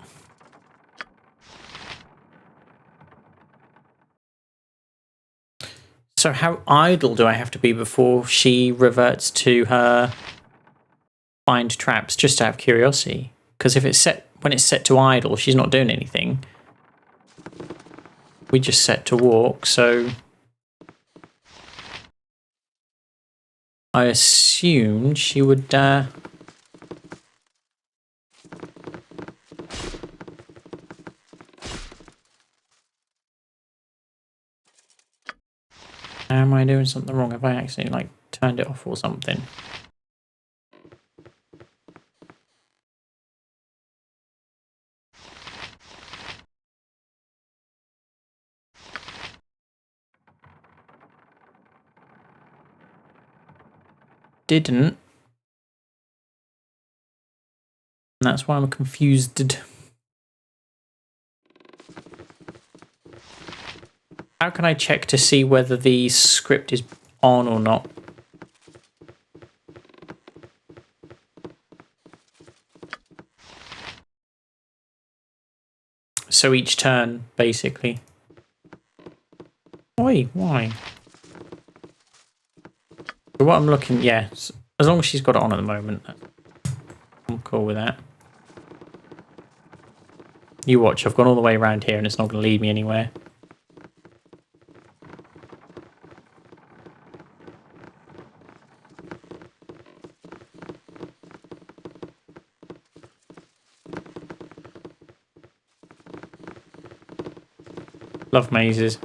So how idle do I have to be before she reverts to her find traps, just out of curiosity? Because if it's set, when it's set to idle, she's not doing anything. We just set to walk, so... I assumed she would... Am I doing something wrong? Have I accidentally, like, turned it off or something? Didn't. And that's why I'm confused. How can I check to see whether the script is on or not? So each turn, basically. Why? So what I'm looking, yeah, as long as she's got it on at the moment, I'm cool with that. You watch, I've gone all the way around here and it's not going to lead me anywhere. Love mazes.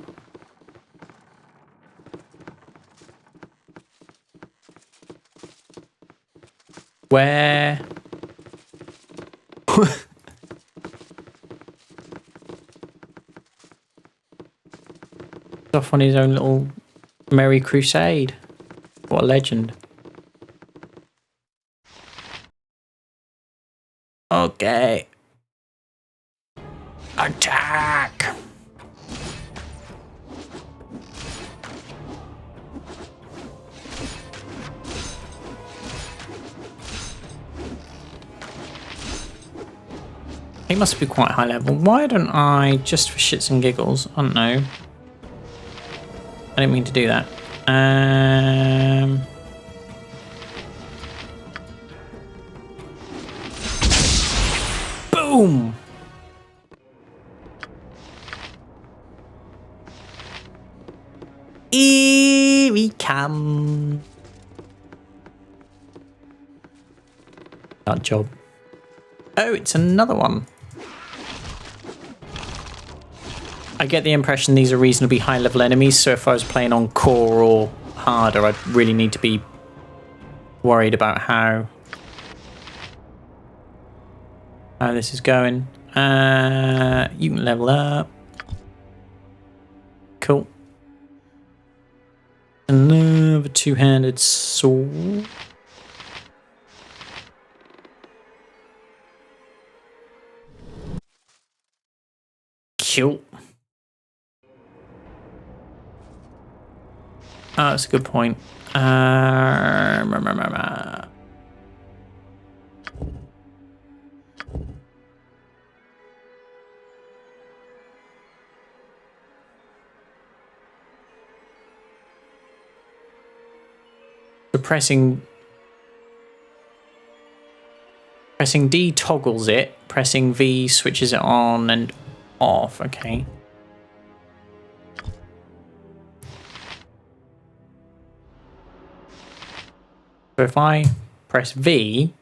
Where? Off on his own little merry crusade. What a legend. Okay. Attack! He must be quite high level. Why don't I, just for shits and giggles, I don't know. I didn't mean to do that. Boom! Here we come. That job. Oh, it's another one. I get the impression these are reasonably high level enemies, so if I was playing on core or harder, I'd really need to be worried about how this is going. You can level up. Cool. Another two-handed sword. Cool. Oh, that's a good point. So pressing D toggles it, pressing V switches it on and off. Okay. So if I press V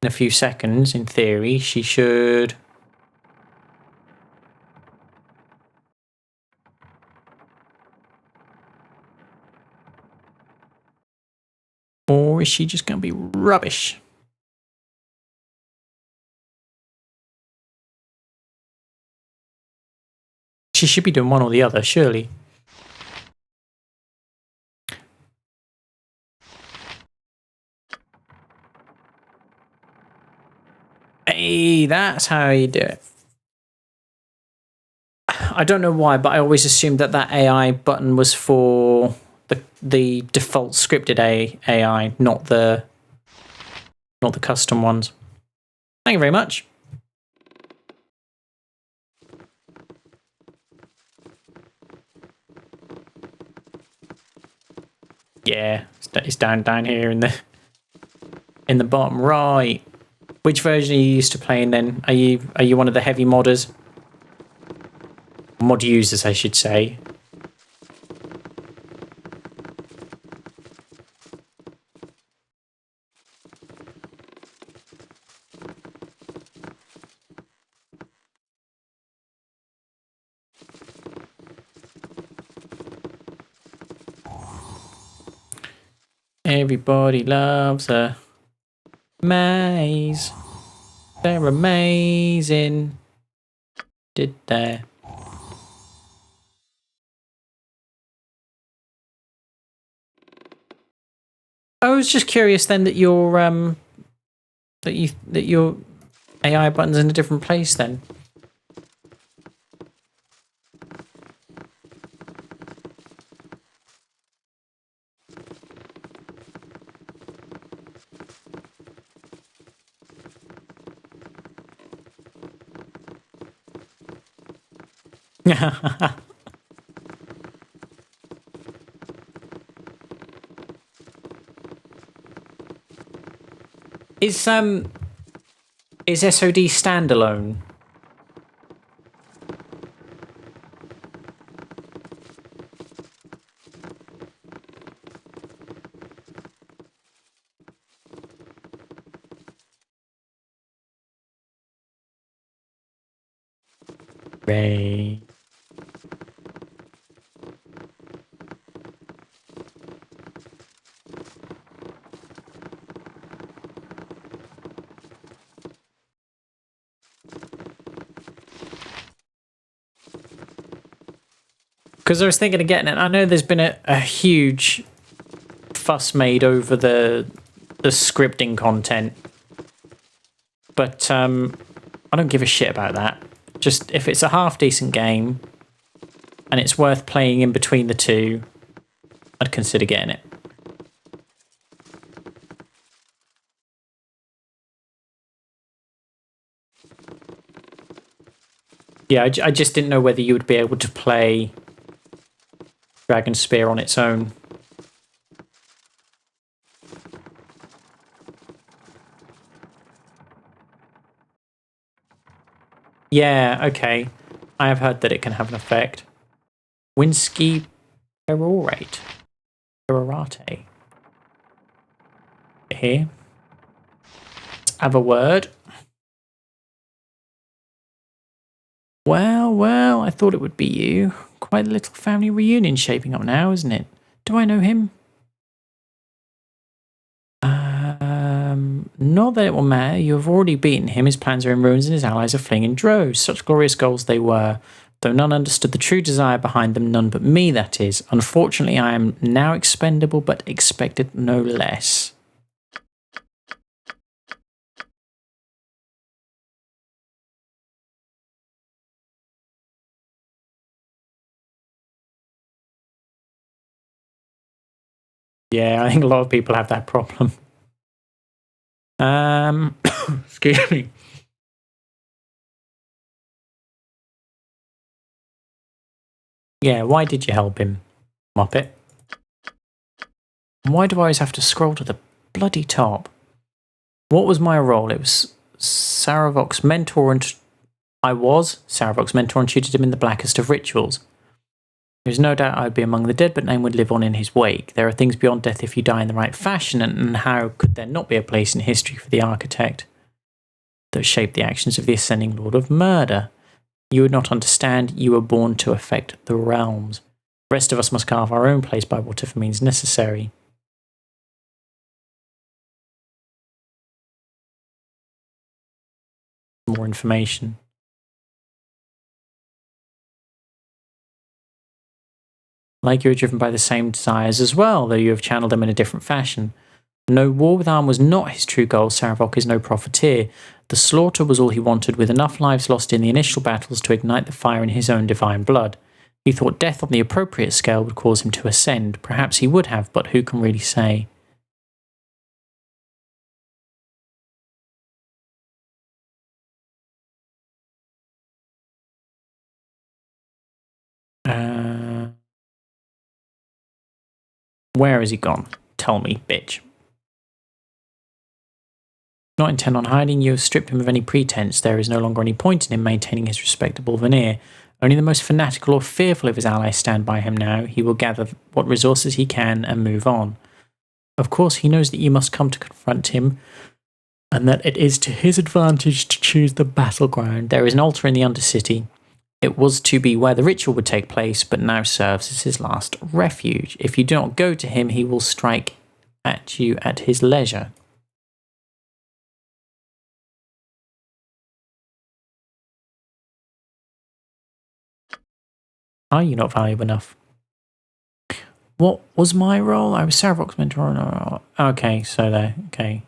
in a few seconds, in theory, she should... Or is she just going to be rubbish? She should be doing one or the other, surely. Hey, that's how you do it. I don't know why, but I always assumed that that AI button was for the default scripted AI, not the custom ones. Thank you very much. Yeah, it's down here in the bottom right. Which version are you used to playing then? Are you one of the heavy modders? Mod users, I should say. Everybody loves a maze. They're amazing. Did they? I was just curious then that your that your AI button's in a different place then. Is SOD standalone? Ray. Because I was thinking of getting it. I know there's been a huge fuss made over the scripting content, but I don't give a shit about that. Just if it's a half decent game and it's worth playing in between the two, I'd consider getting it. Yeah, I just didn't know whether you would be able to play Dragon Spear on its own. Yeah, okay. I have heard that it can have an effect. Winsky perorate. Perorate. Here. Let's have a word. Well, I thought it would be you. Quite a little family reunion shaping up now, isn't it? Do I know him? Not that it will matter. You have already beaten him. His plans are in ruins and his allies are fleeing in droves. Such glorious goals they were. Though none understood the true desire behind them, none but me, that is. Unfortunately, I am now expendable, but expected no less. Yeah, I think a lot of people have that problem. Excuse me. Yeah, why did you help him, Muppet? Why do I always have to scroll to the bloody top? What was my role? It was Saravok's mentor and... I was Saravok's mentor and tutored him in the blackest of rituals. There's no doubt I'd be among the dead, but name would live on in his wake. There are things beyond death if you die in the right fashion, and how could there not be a place in history for the architect that shaped the actions of the ascending lord of murder? You would not understand. You were born to affect the realms. The rest of us must carve our own place by whatever means necessary. More information. Like you are driven by the same desires as well, though you have channeled them in a different fashion. No war with arm was not his true goal. Saravok is no profiteer. The slaughter was all he wanted, with enough lives lost in the initial battles to ignite the fire in his own divine blood. He thought death on the appropriate scale would cause him to ascend. Perhaps he would have, but who can really say? Where has he gone? Tell me, bitch. Not intent on hiding, you have stripped him of any pretense. There is no longer any point in him maintaining his respectable veneer. Only the most fanatical or fearful of his allies stand by him now. He will gather what resources he can and move on. Of course, he knows that you must come to confront him, and that it is to his advantage to choose the battleground. There is an altar in the Undercity. It was to be where the ritual would take place, but now serves as his last refuge. If you do not go to him, he will strike at you at his leisure. Are you not valuable enough? What was my role? I was Saravok's mentor. Okay, so there. Okay.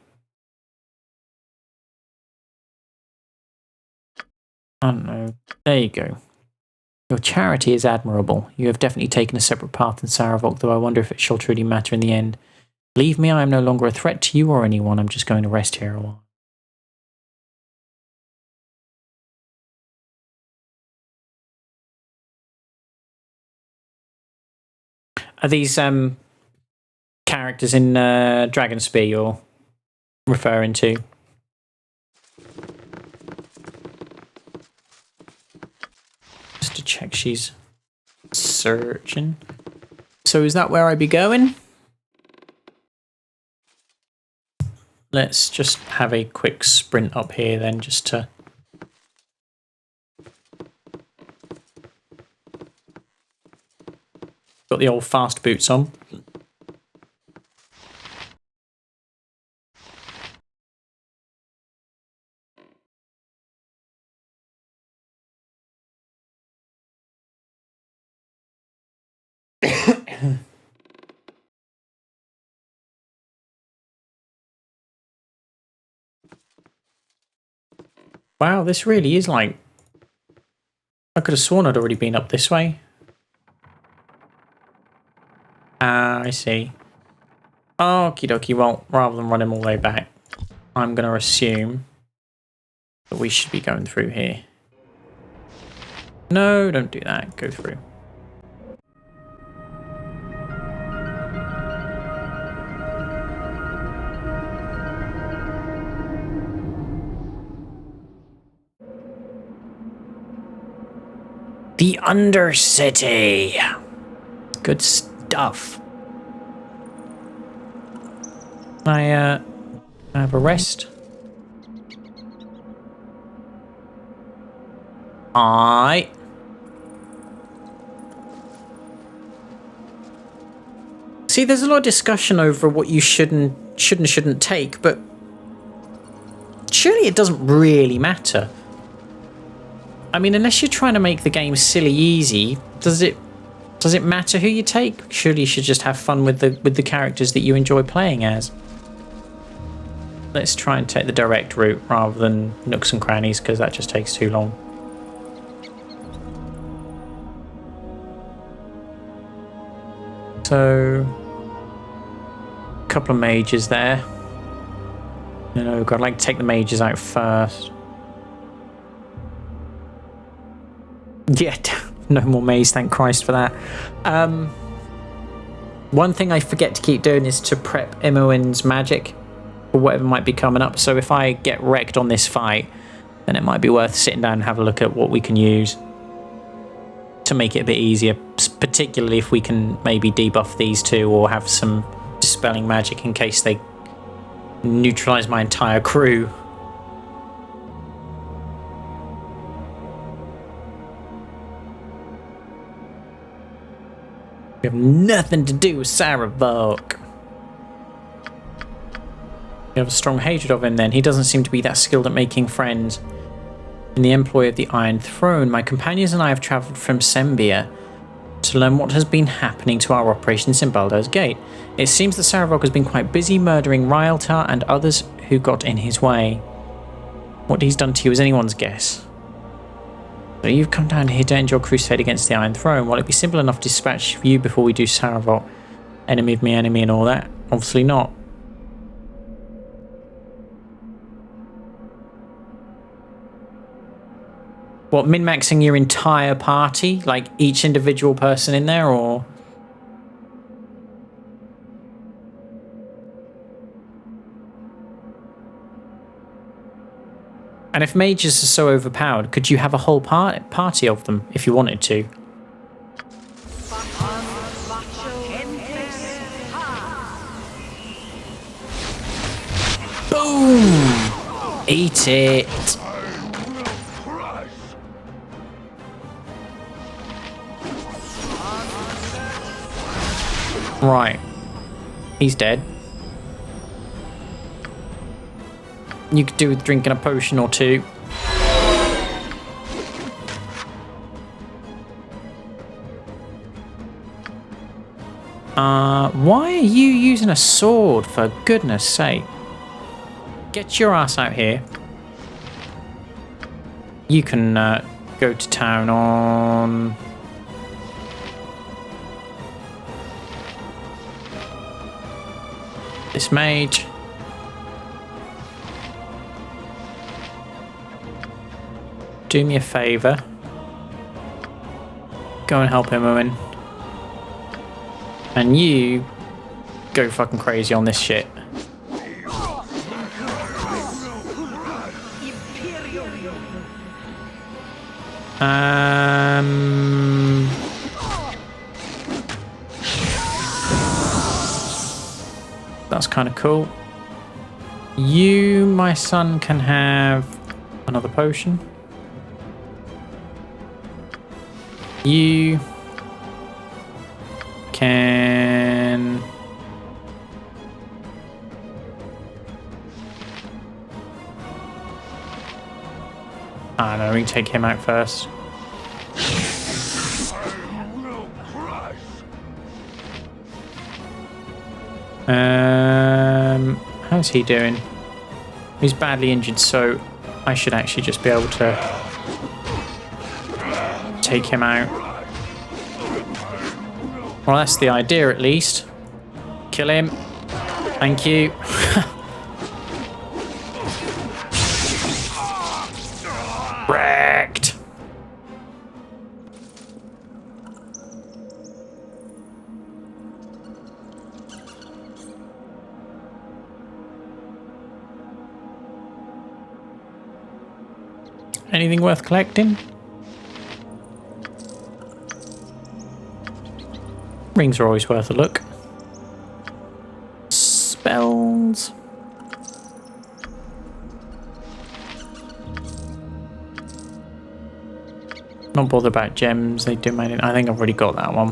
I don't know. There you go. Your charity is admirable. You have definitely taken a separate path than Saravok, though I wonder if it shall truly matter in the end. Leave me, I am no longer a threat to you or anyone. I'm just going to rest here a while. Are these characters in Dragon Spear you're referring to? Just to check she's searching. So is that where I be going? Let's just have a quick sprint up here then, just to... Got the old fast boots on. Wow, this really is like... I could have sworn I'd already been up this way. Ah, I see. Okie dokie, well, rather than run him all the way back, I'm going to assume that we should be going through here. No, don't do that. Go through. The Undercity. Good stuff. I have a rest. See, there's a lot of discussion over what you shouldn't take, but surely it doesn't really matter. I mean, unless you're trying to make the game silly easy, does it matter who you take? Surely you should just have fun with the characters that you enjoy playing as. Let's try and take the direct route rather than nooks and crannies, because that just takes too long. So, a couple of mages there. No, I'd like to take the mages out first. Yeah, no more maze, thank Christ for that. One thing I forget to keep doing is to prep Imoen's magic for whatever might be coming up. So if I get wrecked on this fight, then it might be worth sitting down and have a look at what we can use to make it a bit easier, particularly if we can maybe debuff these two or have some dispelling magic in case they neutralize my entire crew. We have nothing to do with Saravok. We have a strong hatred of him then. He doesn't seem to be that skilled at making friends. In the employ of the Iron Throne, my companions and I have travelled from Sembia to learn what has been happening to our operations in Baldur's Gate. It seems that Saravok has been quite busy murdering Ryltar and others who got in his way. What he's done to you is anyone's guess. So you've come down here to end your crusade against the Iron Throne. Will it be simple enough to dispatch you before we do Saravok? Enemy of me enemy and all that? Obviously not. What, min-maxing your entire party? Like each individual person in there, or...? And if mages are so overpowered, could you have a whole party of them if you wanted to? Boom! Eat it! Right. He's dead. You could do with drinking a potion or two. Why are you using a sword, for goodness sake? Get your ass out here. You can go to town on... this mage. Do me a favour. Go and help him, Owen. And you go fucking crazy on this shit. That's kind of cool. You, my son, can have another potion. You can... I don't know, we can take him out first. How's he doing? He's badly injured, so I should actually just be able to take him out. Well, that's the idea at least. Kill him. Thank you. Wrecked. Anything worth collecting? Rings are always worth a look. Spells. Not bothered about gems, they do matter. I think I've already got that one.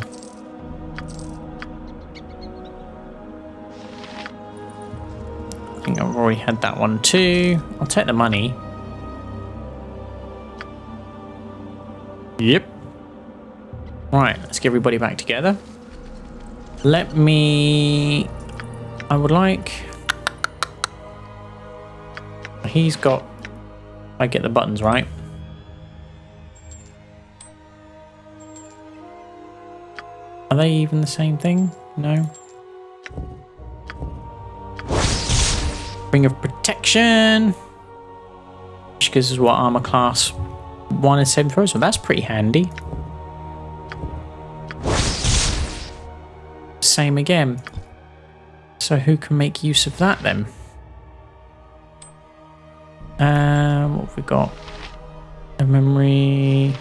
I think I've already had that one too. I'll take the money. Yep. Right, let's get everybody back together. Let me... I would like... He's got... I get the buttons right. Are they even the same thing? No. Ring of Protection. Which gives us what armor class 1 and 7 throws, so that's pretty handy. Same again. So who can make use of that then? What have we got? A memory.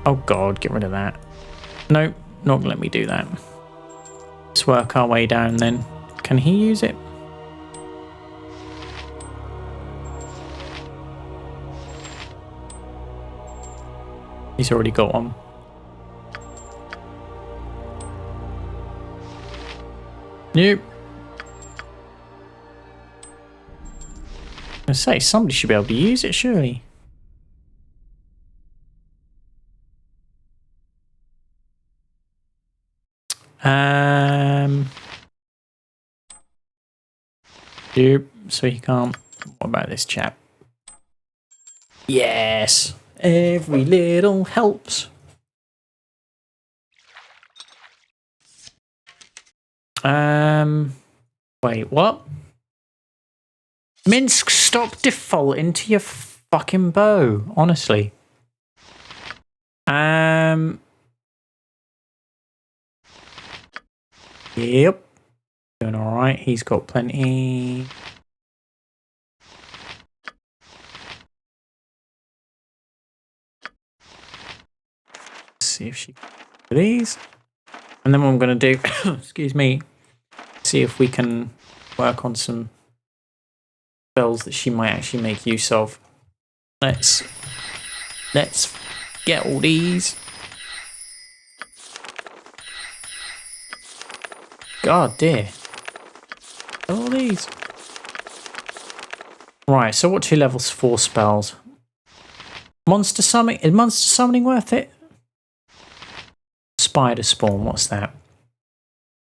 Oh god, get rid of that. Nope, not gonna let me do that. Let's work our way down then. Can he use it? He's already got one. Nope. I say somebody should be able to use it, surely. Nope. So he can't. What about this chap? Yes. Every little helps. Wait, what? Minsk, stop defaulting to your fucking bow, honestly. Yep. Doing alright, he's got plenty. Let's see if she these. And then what I'm gonna do, excuse me, see if we can work on some spells that she might actually make use of. Let's get all these. God dear. All these. Right, so what 2 levels 4 spells? Monster summoning, is monster summoning worth it? Spider spawn, what's that?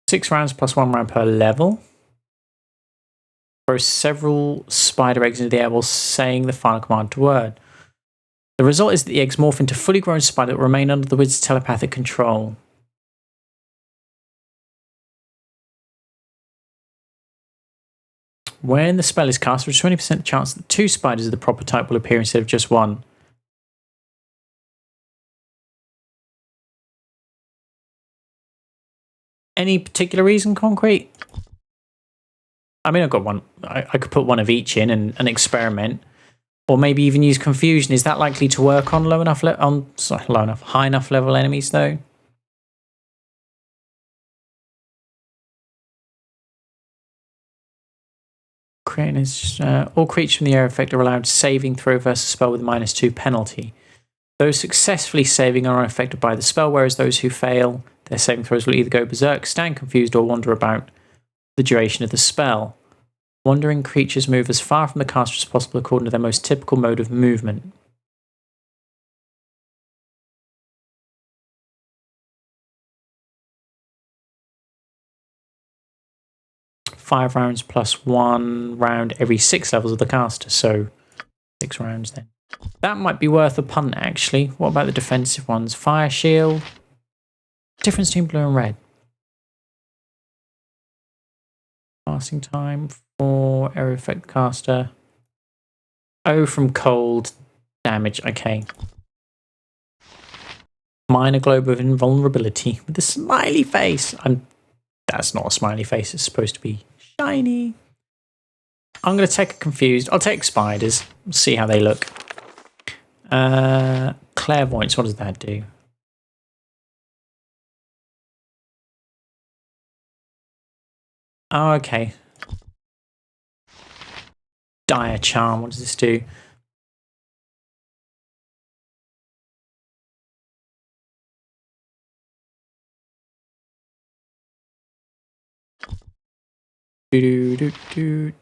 6 rounds plus 1 round per level. Throw several spider eggs into the air while saying the final command word. The result is that the eggs morph into fully grown spider that remain under the wizard's telepathic control. When the spell is cast, there's a 20% chance that 2 spiders of the proper type will appear instead of just 1. Any particular reason, Concrete? I mean, I've got one. I could put one of each in and experiment, or maybe even use confusion. Is that likely to work on high enough level enemies though? All creatures from the area effect are allowed saving throw versus spell with -2 penalty. Those successfully saving are unaffected by the spell, whereas those who fail, their saving throws will either go berserk, stand confused, or wander about the duration of the spell. Wandering creatures move as far from the caster as possible according to their most typical mode of movement. ...5 rounds plus 1 round every 6 levels of the caster, so 6 rounds then. That might be worth a punt, actually. What about the defensive ones? Fire shield. Difference between blue and red. Passing time for area effect caster. Oh, from cold damage. Okay. Minor globe of invulnerability with a smiley face. That's not a smiley face. It's supposed to be shiny. I'm going to take a confused. I'll take spiders. We'll see how they look. Clairvoyance. What does that do? Oh, okay. Dire charm. What does this do?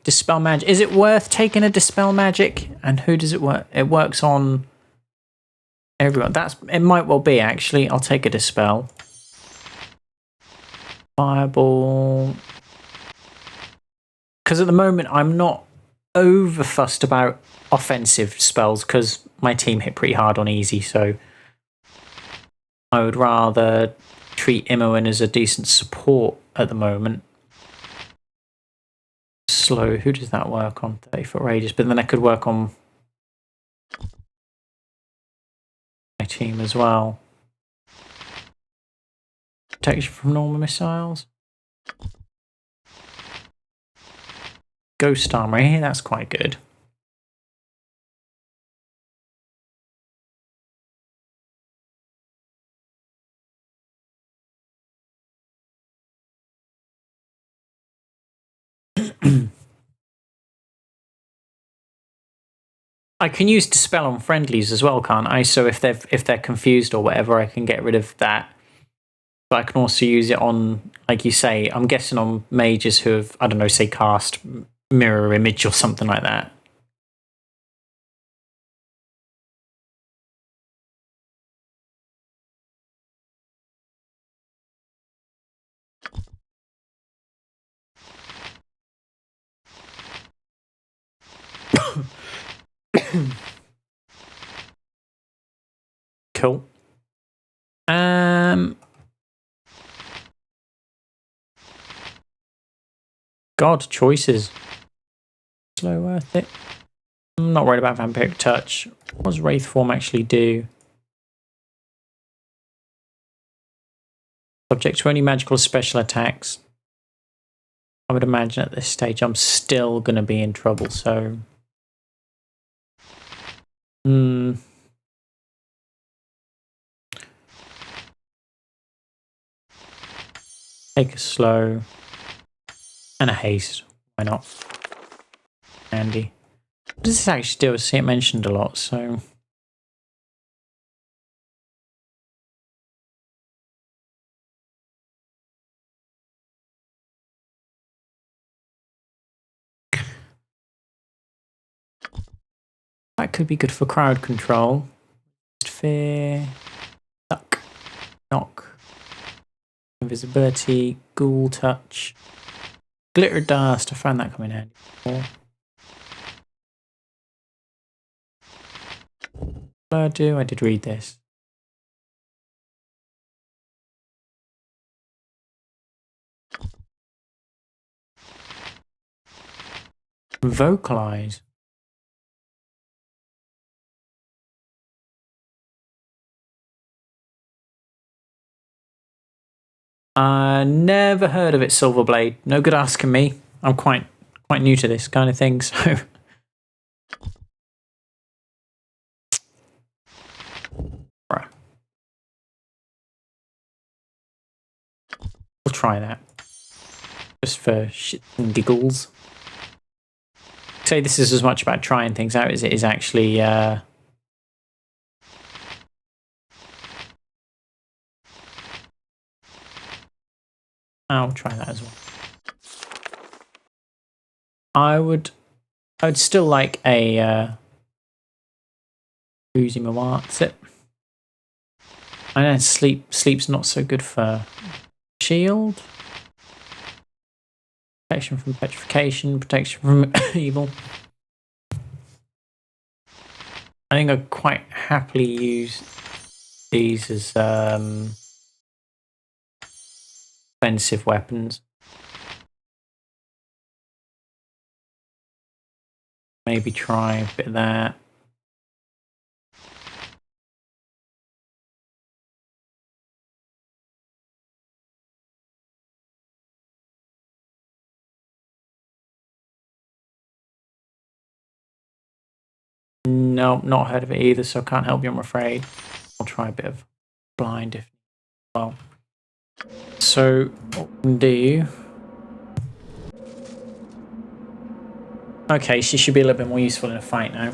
Dispel magic. Is it worth taking a dispel magic? And who does it work? It works on everyone. It might well be actually. I'll take a dispel. Fireball. Because at the moment I'm not over fussed about offensive spells because my team hit pretty hard on easy, so I would rather treat Imoen as a decent support at the moment. Slow. Who does that work on? 30-foot radius, but then I could work on my team as well. Protection from normal missiles. Ghost armor here, that's quite good. I can use dispel on friendlies as well, can't I? So if they're confused or whatever, I can get rid of that. But I can also use it on, like you say, I'm guessing on mages who have, I don't know, say cast mirror image or something like that. Cool. God, choices. Slow worth it. I'm not worried about Vampiric Touch. What does Wraith Form actually do? Subject to only magical special attacks. I would imagine at this stage I'm still going to be in trouble, so... Take a slow. And a haste. Why not? Handy. What does this actually do? I see it mentioned a lot, so... That could be good for crowd control. Fear. Duck. Knock. Invisibility. Ghoul touch. Glitter dust. I found that coming in handy before. What did I do? I did read this. Vocalize. Never heard of it, Silverblade. No good asking me. I'm quite new to this kind of thing, so... We'll try that. Just for shits and giggles. I'd say this is as much about trying things out as it is actually... I'll try that as well. I would still like a Uzi Mawar. That's it. I know sleep's not so good for shield. Protection from petrification, protection from evil. I think I'd quite happily use these as offensive weapons. Maybe try a bit of that. No, not heard of it either, so I can't help you, I'm afraid. I'll try a bit of blind if well. So, what we can do... Okay, she should be a little bit more useful in a fight now.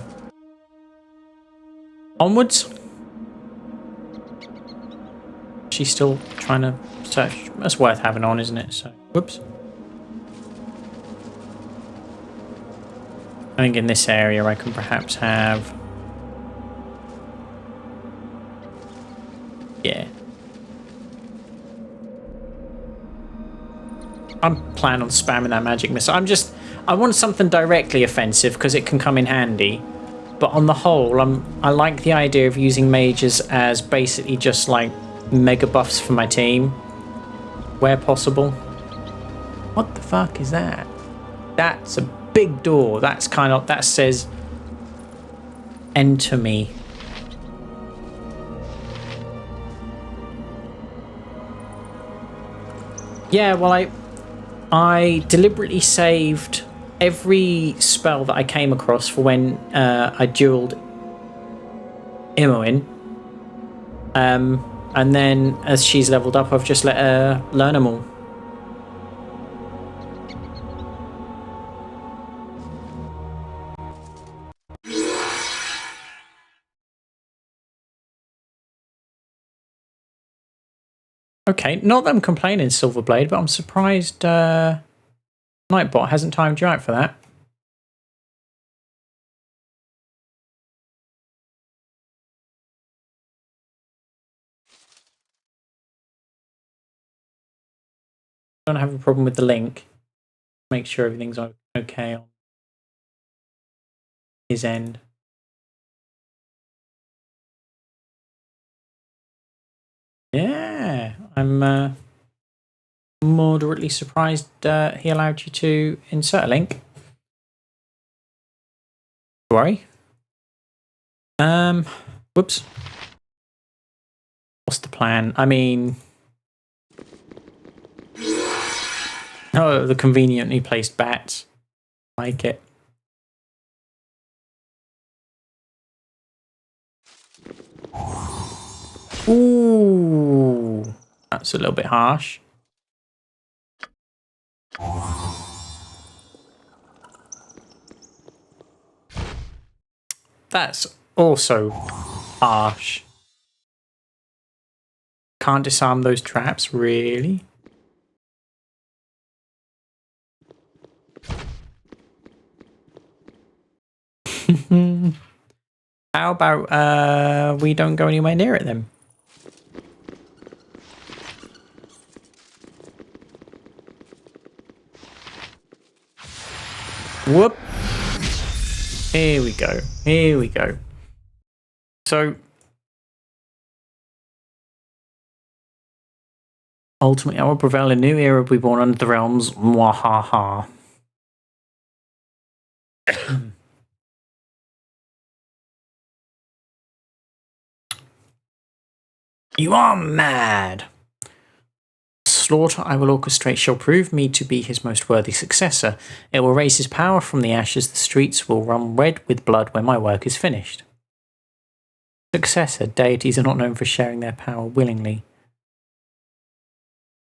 Onwards. She's still trying to search. That's worth having on, isn't it? So, whoops. I think in this area I can perhaps have... Yeah. I'm planning on spamming that magic missile. I want something directly offensive because it can come in handy. But on the whole, I like the idea of using mages as basically just like mega buffs for my team. Where possible. What the fuck is that? That's a big door. That's kind of, that says enter me. Yeah, well, I deliberately saved every spell that I came across for when I dueled Imoen. And then as she's leveled up, I've just let her learn them all. Okay, not that I'm complaining, Silverblade, but I'm surprised Nightbot hasn't timed you out for that. Don't have a problem with the link. Make sure everything's okay on his end. Yeah, I'm moderately surprised he allowed you to insert a link. Don't worry. Whoops. What's the plan? I mean... Oh, the conveniently placed bats. Like it. Ooh, that's a little bit harsh. That's also harsh. Can't disarm those traps, really? How about we don't go anywhere near it then? Whoop. Here we go. Here we go. So ultimately I will prevail. A new era will be born under the realms. Mwahaha. You are mad. Slaughter I will orchestrate shall prove me to be his most worthy successor. It will raise his power from the ashes. The streets will run red with blood when my work is finished. Successor. Deities are not known for sharing their power willingly.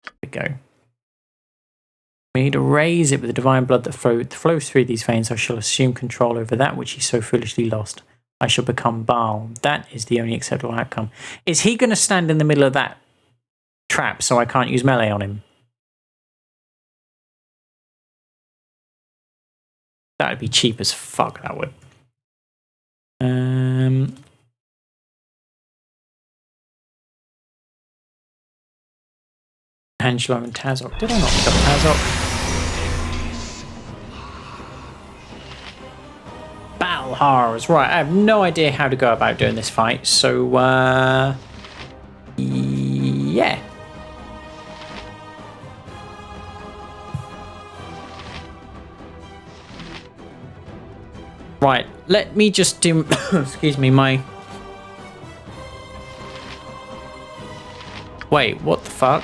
There we go. We need to raise it with the divine blood that flows through these veins. I shall assume control over that which he so foolishly lost. I shall become Baal. That is the only acceptable outcome. Is he going to stand in the middle of that trap so I can't use melee on him? That would be cheap as fuck, that would. Angelo and Tazok. Did I not pick up Tazok? Battle horrors. Right, I have no idea how to go about doing this fight, so yeah. Right, let me just do excuse me, my wait, what the fuck?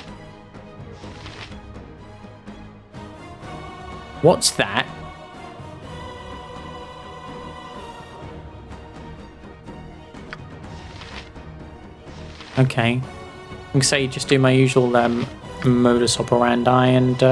What's that? Okay. I can say just do my usual modus operandi and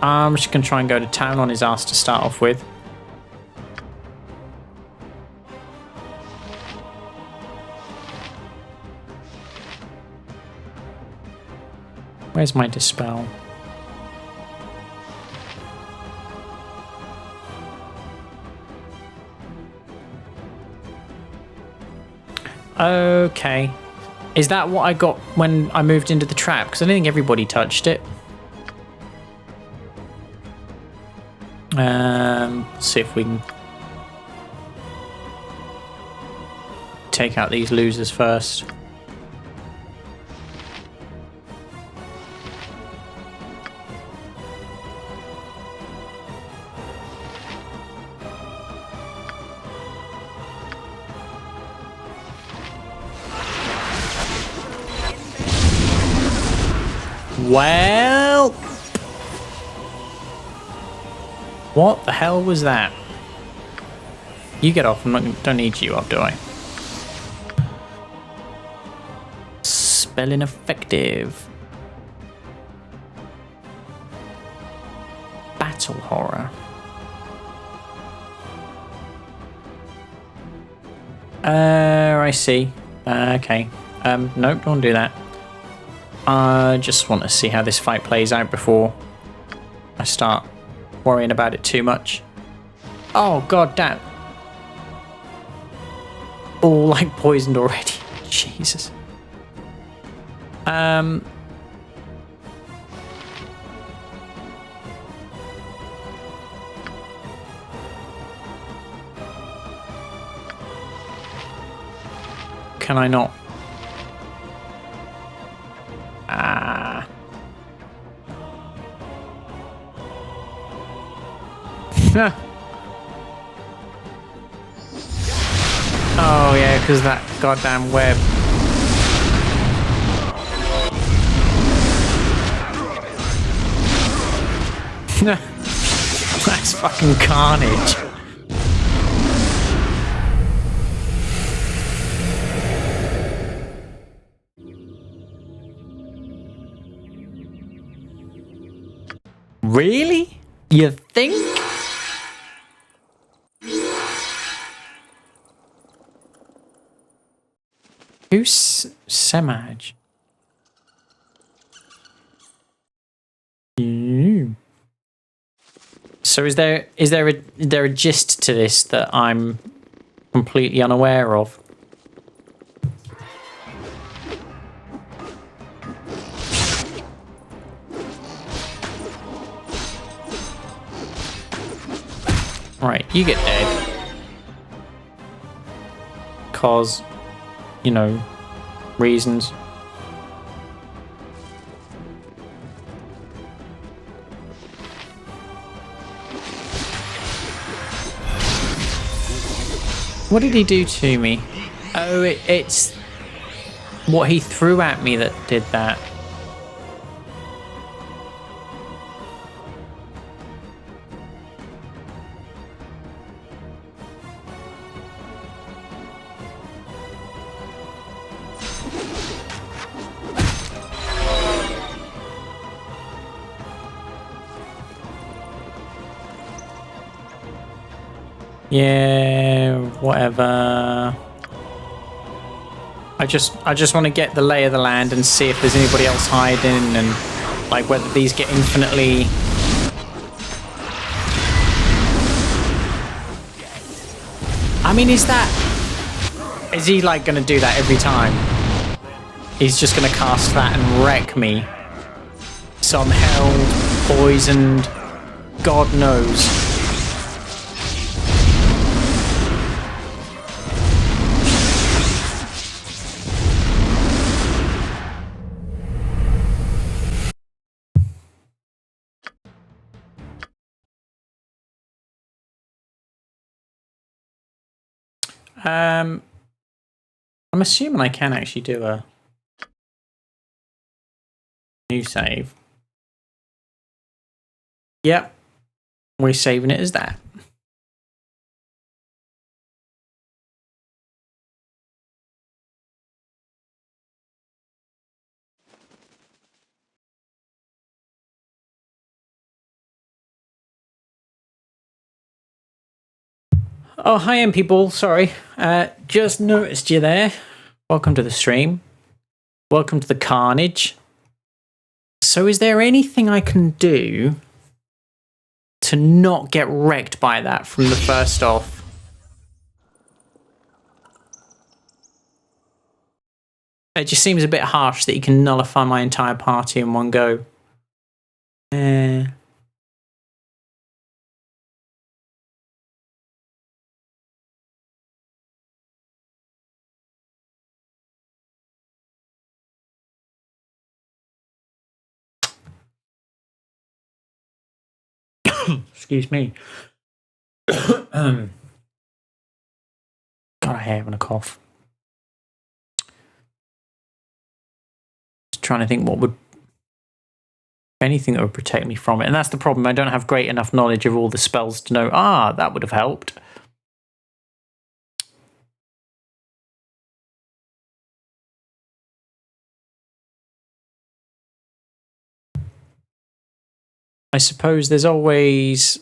I'm just gonna try and go to town on his ass to start off with. Where's my dispel? Okay. Is that what I got when I moved into the trap? Because I don't think everybody touched it. See if we can take out these losers first. Well, what the hell was that? You get off. Don't need you up, do I? Spell ineffective. Battle horror. I see. Okay. Nope, don't want to do that. I just want to see how this fight plays out before I start worrying about it too much. Oh, god damn. All like poisoned already. Jesus. Can I not? Ah. Oh yeah, because that goddamn web. That's fucking carnage. Really? You think? Who's Semaj? So is there a gist to this that I'm completely unaware of? Right, you get dead. 'Cause, you know, reasons. What did he do to me? Oh, it's what he threw at me that did that. Yeah, whatever. I just want to get the lay of the land and see if there's anybody else hiding and like whether these get infinitely. I mean, is that Is he like going to do that every time? He's just going to cast that and wreck me. So I'm held, poisoned, God knows. I'm assuming I can actually do a new save. Yep, we're saving it as that. Oh, hi, M people. Sorry, just noticed you there. Welcome to the stream. Welcome to the carnage. So, is there anything I can do to not get wrecked by that from the first off? It just seems a bit harsh that you can nullify my entire party in one go. Excuse me. God, I hate having a cough. Just trying to think what would... anything that would protect me from it. And that's the problem. I don't have great enough knowledge of all the spells to know, that would have helped. I suppose there's always...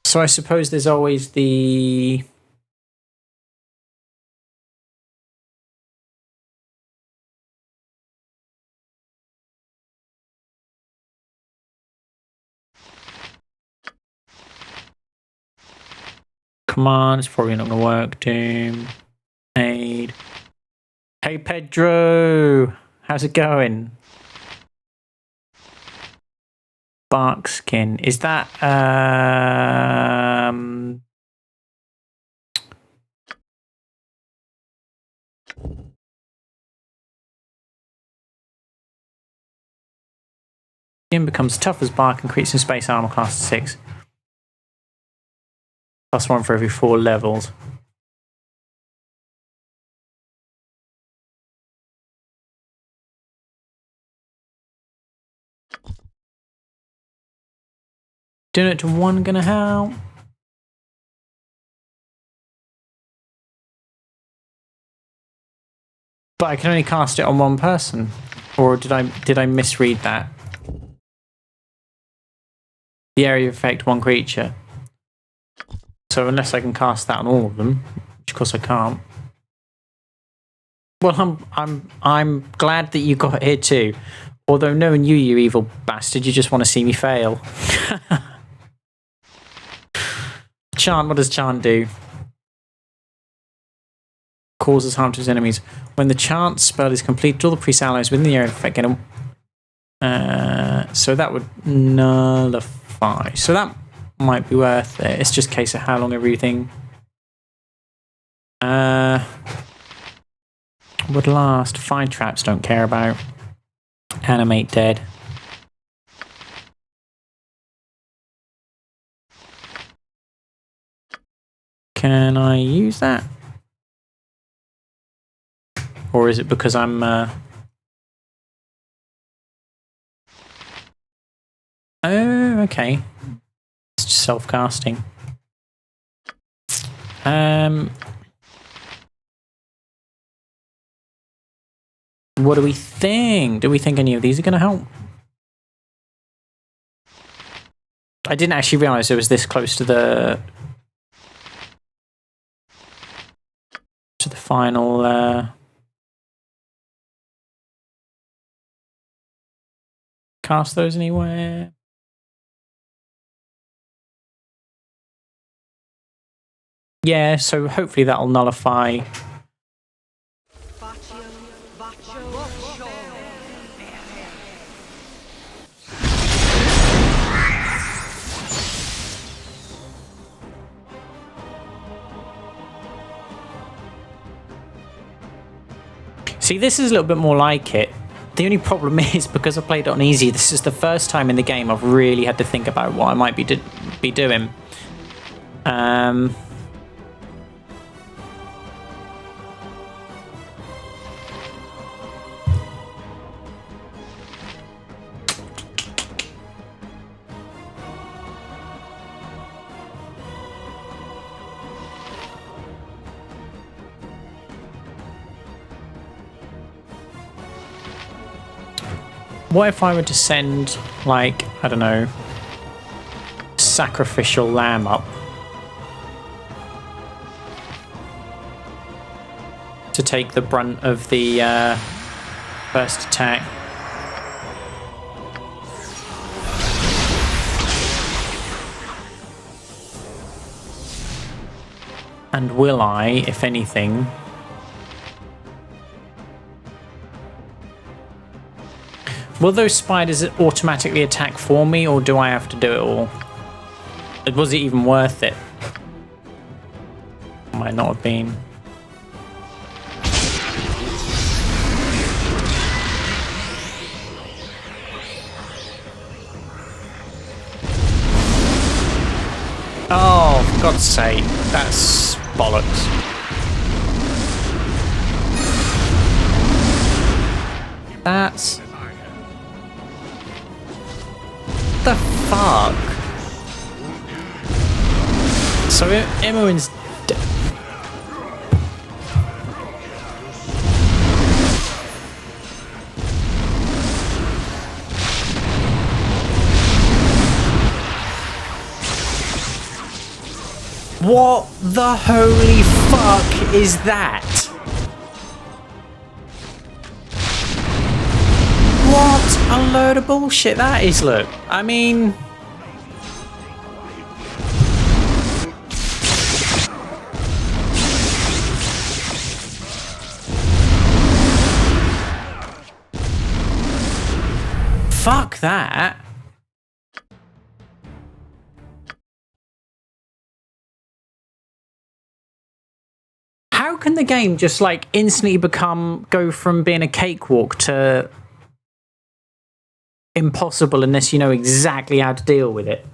So I suppose there's always the... Come on, it's probably not going to work. Doom. Aid. Hey, Pedro! How's it going? Barkskin. Is that... Skin becomes tough as bark and creates some space armor class 6. +1 for every 4 levels. Doing it to one gonna help. But I can only cast it on one person. Or did I misread that? The area effect one creature. So unless I can cast that on all of them, which of course I can't. Well, I'm glad that you got here too. Although knowing you, you evil bastard, you just want to see me fail. Chant, what does Chant do? Causes harm to his enemies. When the Chant spell is completed, all the priest allies within the area of effect get him. So that would nullify. So that might be worth it. It's just a case of how long everything would last. Fine traps don't care about. Animate dead. Can I use that? Or is it because I'm... Oh, okay. It's just self-casting. What do we think? Do we think any of these are going to help? I didn't actually realise it was this close to the final cast those anywhere. Yeah, so hopefully that'll nullify. See, this is a little bit more like it. The only problem is, because I played it on easy, this is the first time in the game I've really had to think about what I might be doing. What if I were to send, like, I don't know, sacrificial lamb up to take the brunt of the first attack? And will I, if anything, will those spiders automatically attack for me, or do I have to do it all? Was it even worth it? Might not have been. Oh, for God's sake, that's bollocks. That's... the fuck? So Imoen's dead. What the holy fuck is that? What a load of bullshit that is, look. I mean... fuck that. How can the game just, like, instantly go from being a cakewalk to impossible unless you know exactly how to deal with it?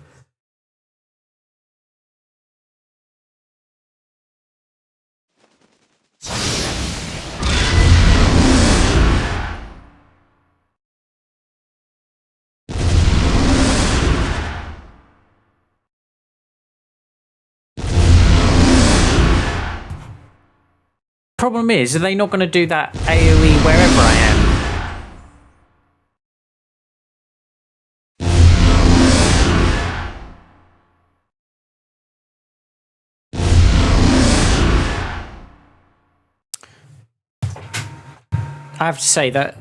Problem is, are they not going to do that AoE wherever I am? I have to say that,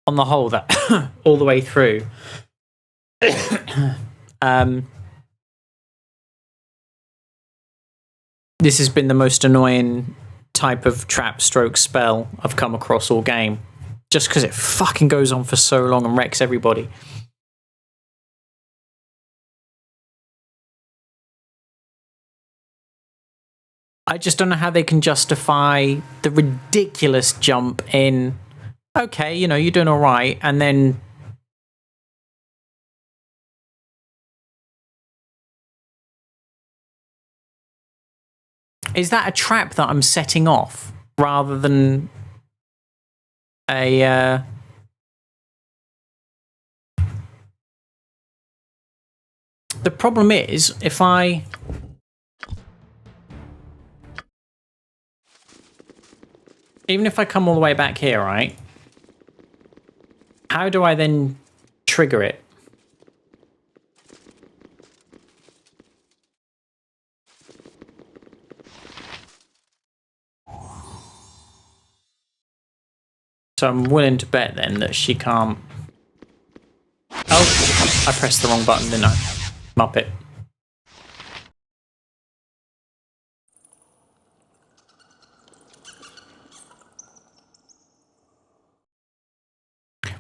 on the whole, that all the way through, this has been the most annoying type of trap stroke spell I've come across all game. Just because it fucking goes on for so long and wrecks everybody. I just don't know how they can justify the ridiculous jump in, okay, you know, you're doing all right, and then is that a trap that I'm setting off rather than a the problem is, if I even if I come all the way back here, right? How do I then trigger it? So I'm willing to bet then that she can't... Oh, I pressed the wrong button, didn't I? Muppet.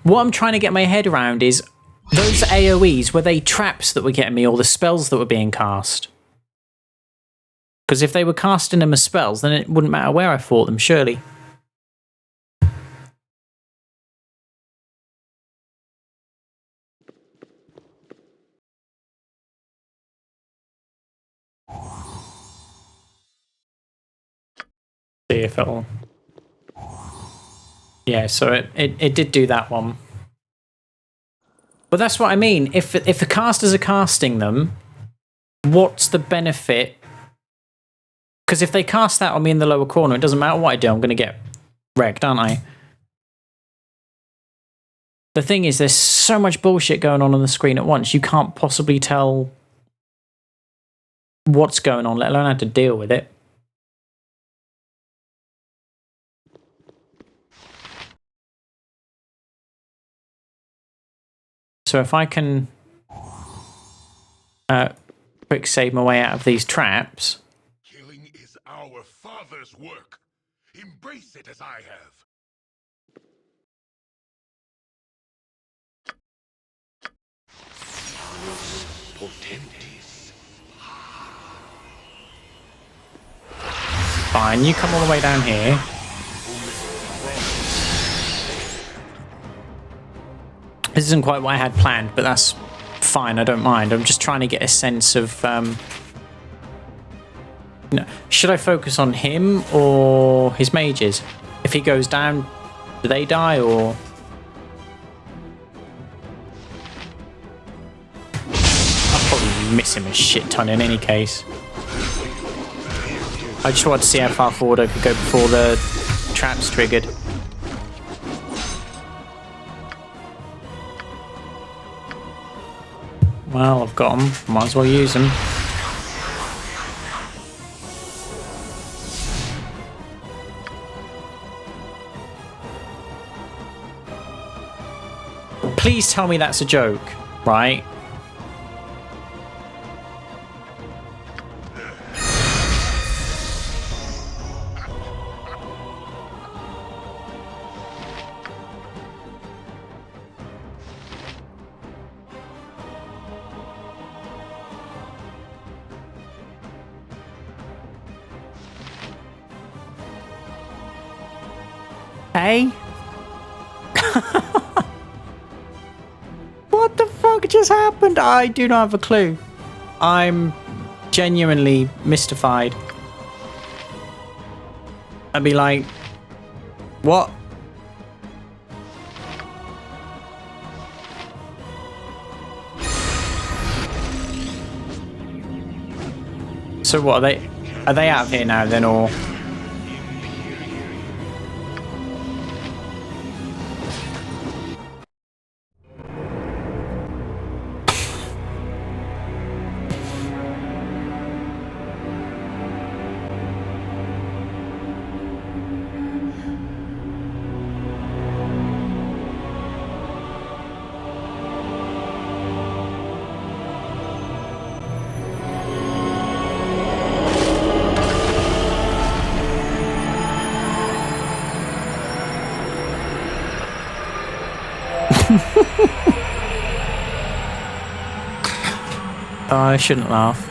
What I'm trying to get my head around is those AoEs, were they traps that were getting me or the spells that were being cast? Because if they were casting them as spells, then it wouldn't matter where I fought them, surely. See if it'll... Yeah, so it did do that one. But that's what I mean. If the casters are casting them, what's the benefit? Because if they cast that on me in the lower corner, it doesn't matter what I do, I'm going to get wrecked, aren't I? The thing is, there's so much bullshit going on the screen at once, you can't possibly tell what's going on, let alone how to deal with it. So if I can quick save my way out of these traps. Killing is our father's work. Embrace it as I have. Potentis. Fine, you come all the way down here. This isn't quite what I had planned, but that's fine, I don't mind. I'm just trying to get a sense of... you know, should I focus on him or his mages? If he goes down, do they die, or... I'll probably miss him a shit ton in any case. I just wanted to see how far forward I could go before the traps triggered. Well, I've got them. Might as well use them. Please tell me that's a joke, right? Hey? What the fuck just happened? I do not have a clue. I'm genuinely mystified. I'd be like, what? So what, are they out of here now then, or? I shouldn't laugh.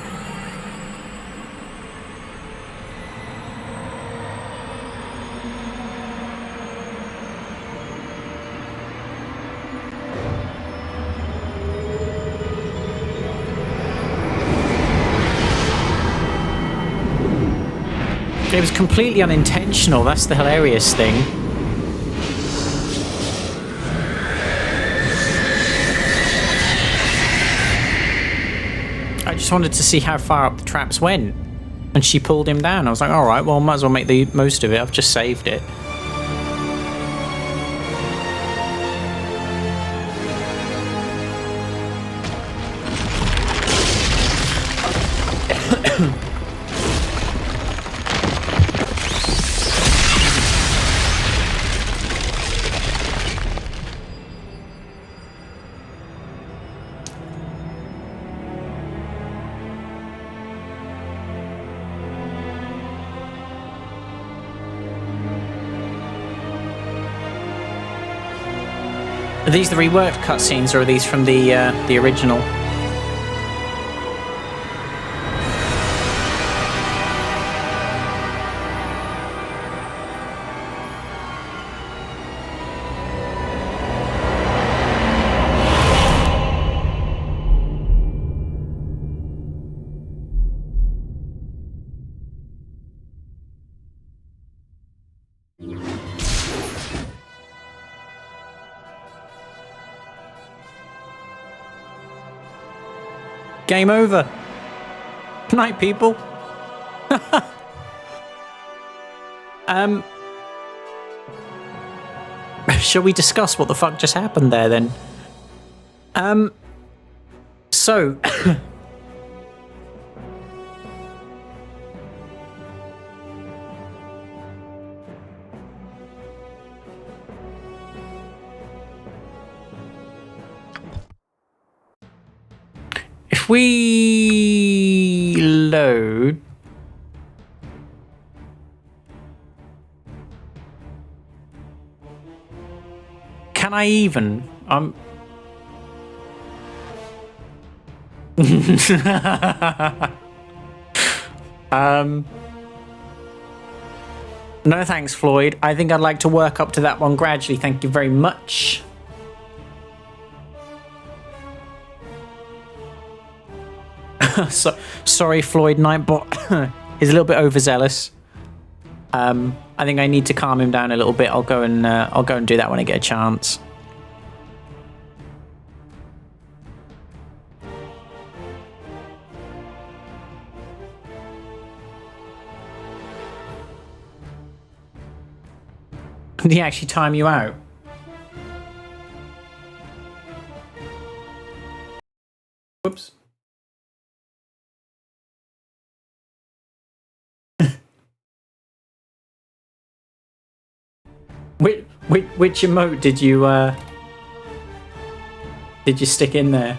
It was completely unintentional, that's the hilarious thing. I just wanted to see how far up the traps went, and she pulled him down. I was like, alright, well, I might as well make the most of it. I've just saved it. Are these the reworked cutscenes, or are these from the original? Game over. Good night, people. Shall we discuss what the fuck just happened there then? So if we load can I even no thanks, Floyd. I think I'd like to work up to that one gradually. Thank you very much. Sorry, Floyd Nightbot is a little bit overzealous. I think I need to calm him down a little bit. I'll go and do that when I get a chance. Did he actually time you out? Whoops. Which emote did you stick in there?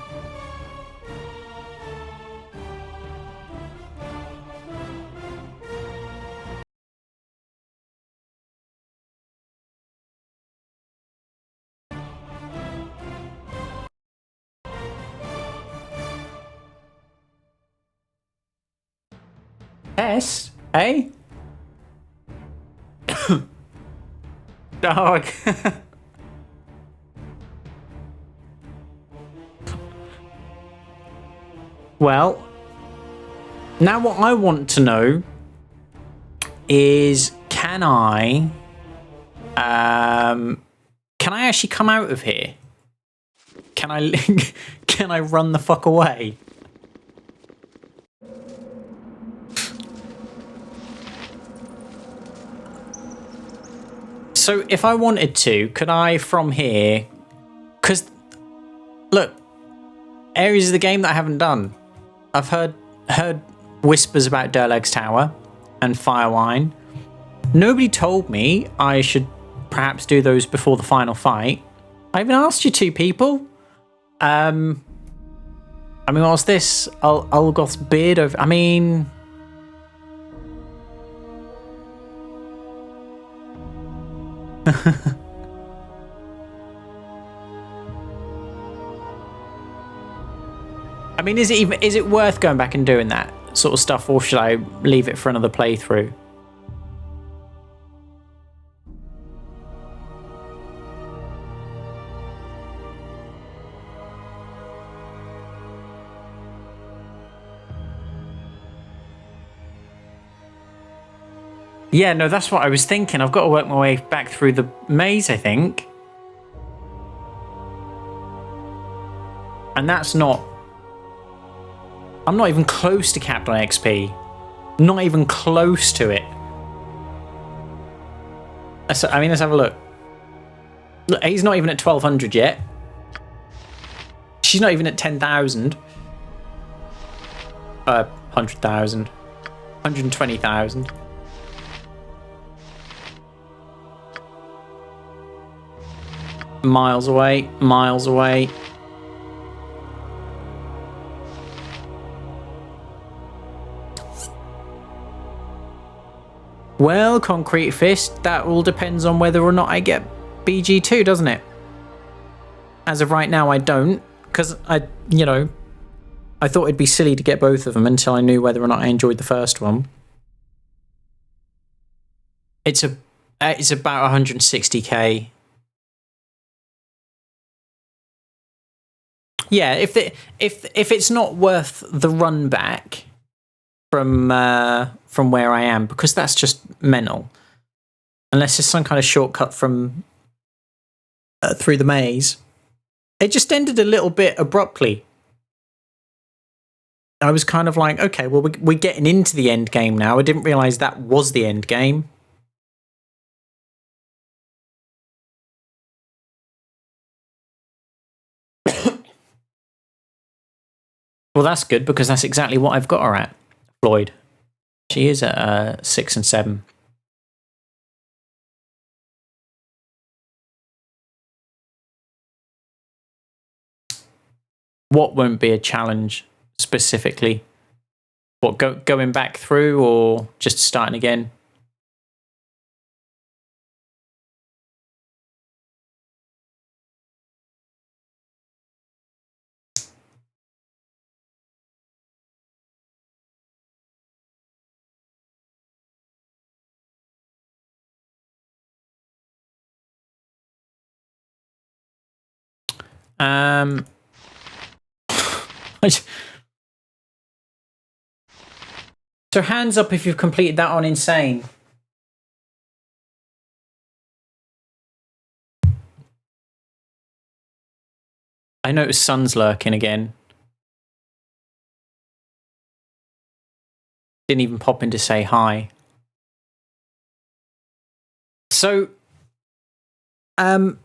S, eh? Dog. Well, now what I want to know is can I actually come out of here? Can I can I run the fuck away? So if I wanted to, could I from here? Because look, areas of the game that I haven't done. I've heard whispers about Durleg's Tower and Firewine. Nobody told me I should perhaps do those before the final fight. I even asked you two people. I mean, what's this? Ulgoth's beard over. I mean. I mean, is it worth going back and doing that sort of stuff, or should I leave it for another playthrough? Yeah, no, that's what I was thinking. I've got to work my way back through the maze, I think. And that's not... I'm not even close to capped on XP. Not even close to it. I mean, let's have a look. Look, he's not even at 1200 yet. She's not even at 10,000. 100,000. 120,000. Miles away, miles away. Well, Concrete Fist, that all depends on whether or not I get BG2, doesn't it? As of right now, I don't, because I thought it'd be silly to get both of them until I knew whether or not I enjoyed the first one. It's about 160k. Yeah, if it's not worth the run back from where I am, because that's just mental. Unless it's some kind of shortcut from through the maze. It just ended a little bit abruptly. I was kind of like, okay, well, we're getting into the end game now. I didn't realise that was the end game. Well, that's good, because that's exactly what I've got her at, Floyd. She is at 6 and 7. What won't be a challenge specifically? What, going back through or just starting again? So hands up if you've completed that on Insane. I noticed Sun's lurking again. Didn't even pop in to say hi. So, at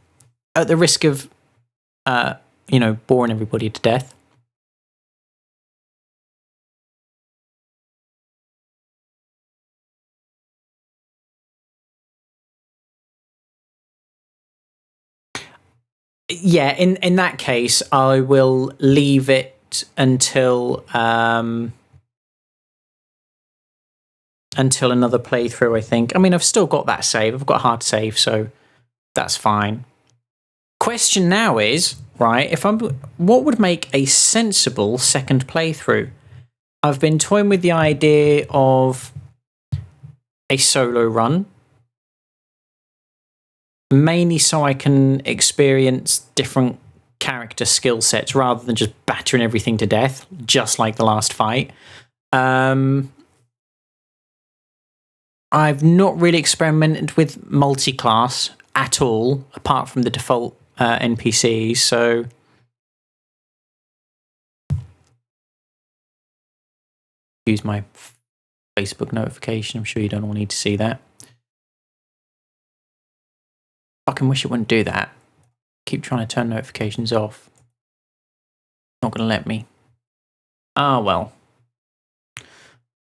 the risk of, boring everybody to death. Yeah, in that case, I will leave it until another playthrough, I think. I mean, I've still got that save. I've got a hard save, so that's fine. Question now is, right, what would make a sensible second playthrough? I've been toying with the idea of a solo run, mainly so I can experience different character skill sets rather than just battering everything to death, just like the last fight. I've not really experimented with multi-class at all, apart from the default NPCs, so... Use my Facebook notification. I'm sure you don't all need to see that. Fucking wish it wouldn't do that. Keep trying to turn notifications off. Not going to let me. Ah, well.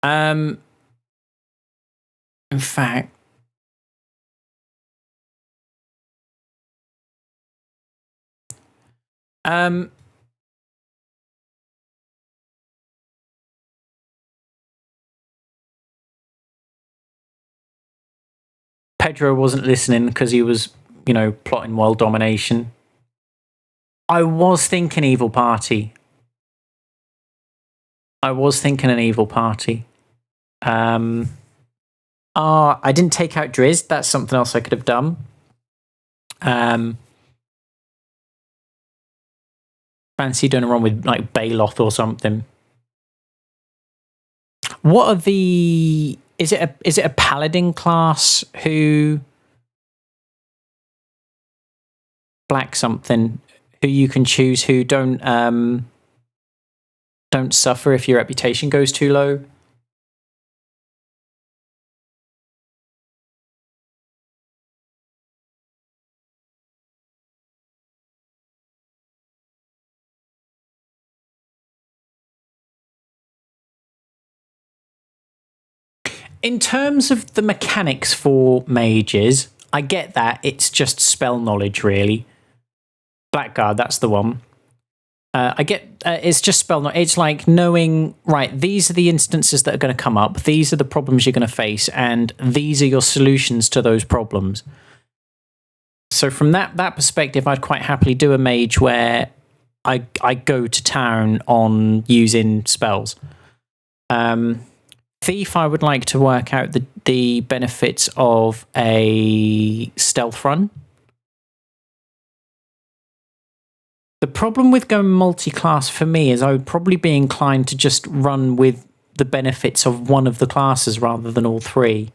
In fact... Pedro wasn't listening because he was, plotting world domination. I was thinking evil party. I didn't take out Drizzt. That's something else I could have done. Fancy doing a run with like Baloth or something. What are the... Is it a paladin class who... Black something, who you can choose who don't suffer if your reputation goes too low? In terms of the mechanics for mages, I get that. It's just spell knowledge, really. Blackguard, that's the one. I get it's just spell knowledge. It's like knowing, right, these are the instances that are going to come up. These are the problems you're going to face, and these are your solutions to those problems. So from that perspective, I'd quite happily do a mage where I go to town on using spells. Thief, I would like to work out the benefits of a stealth run. The problem with going multi-class for me is I would probably be inclined to just run with the benefits of one of the classes rather than all three.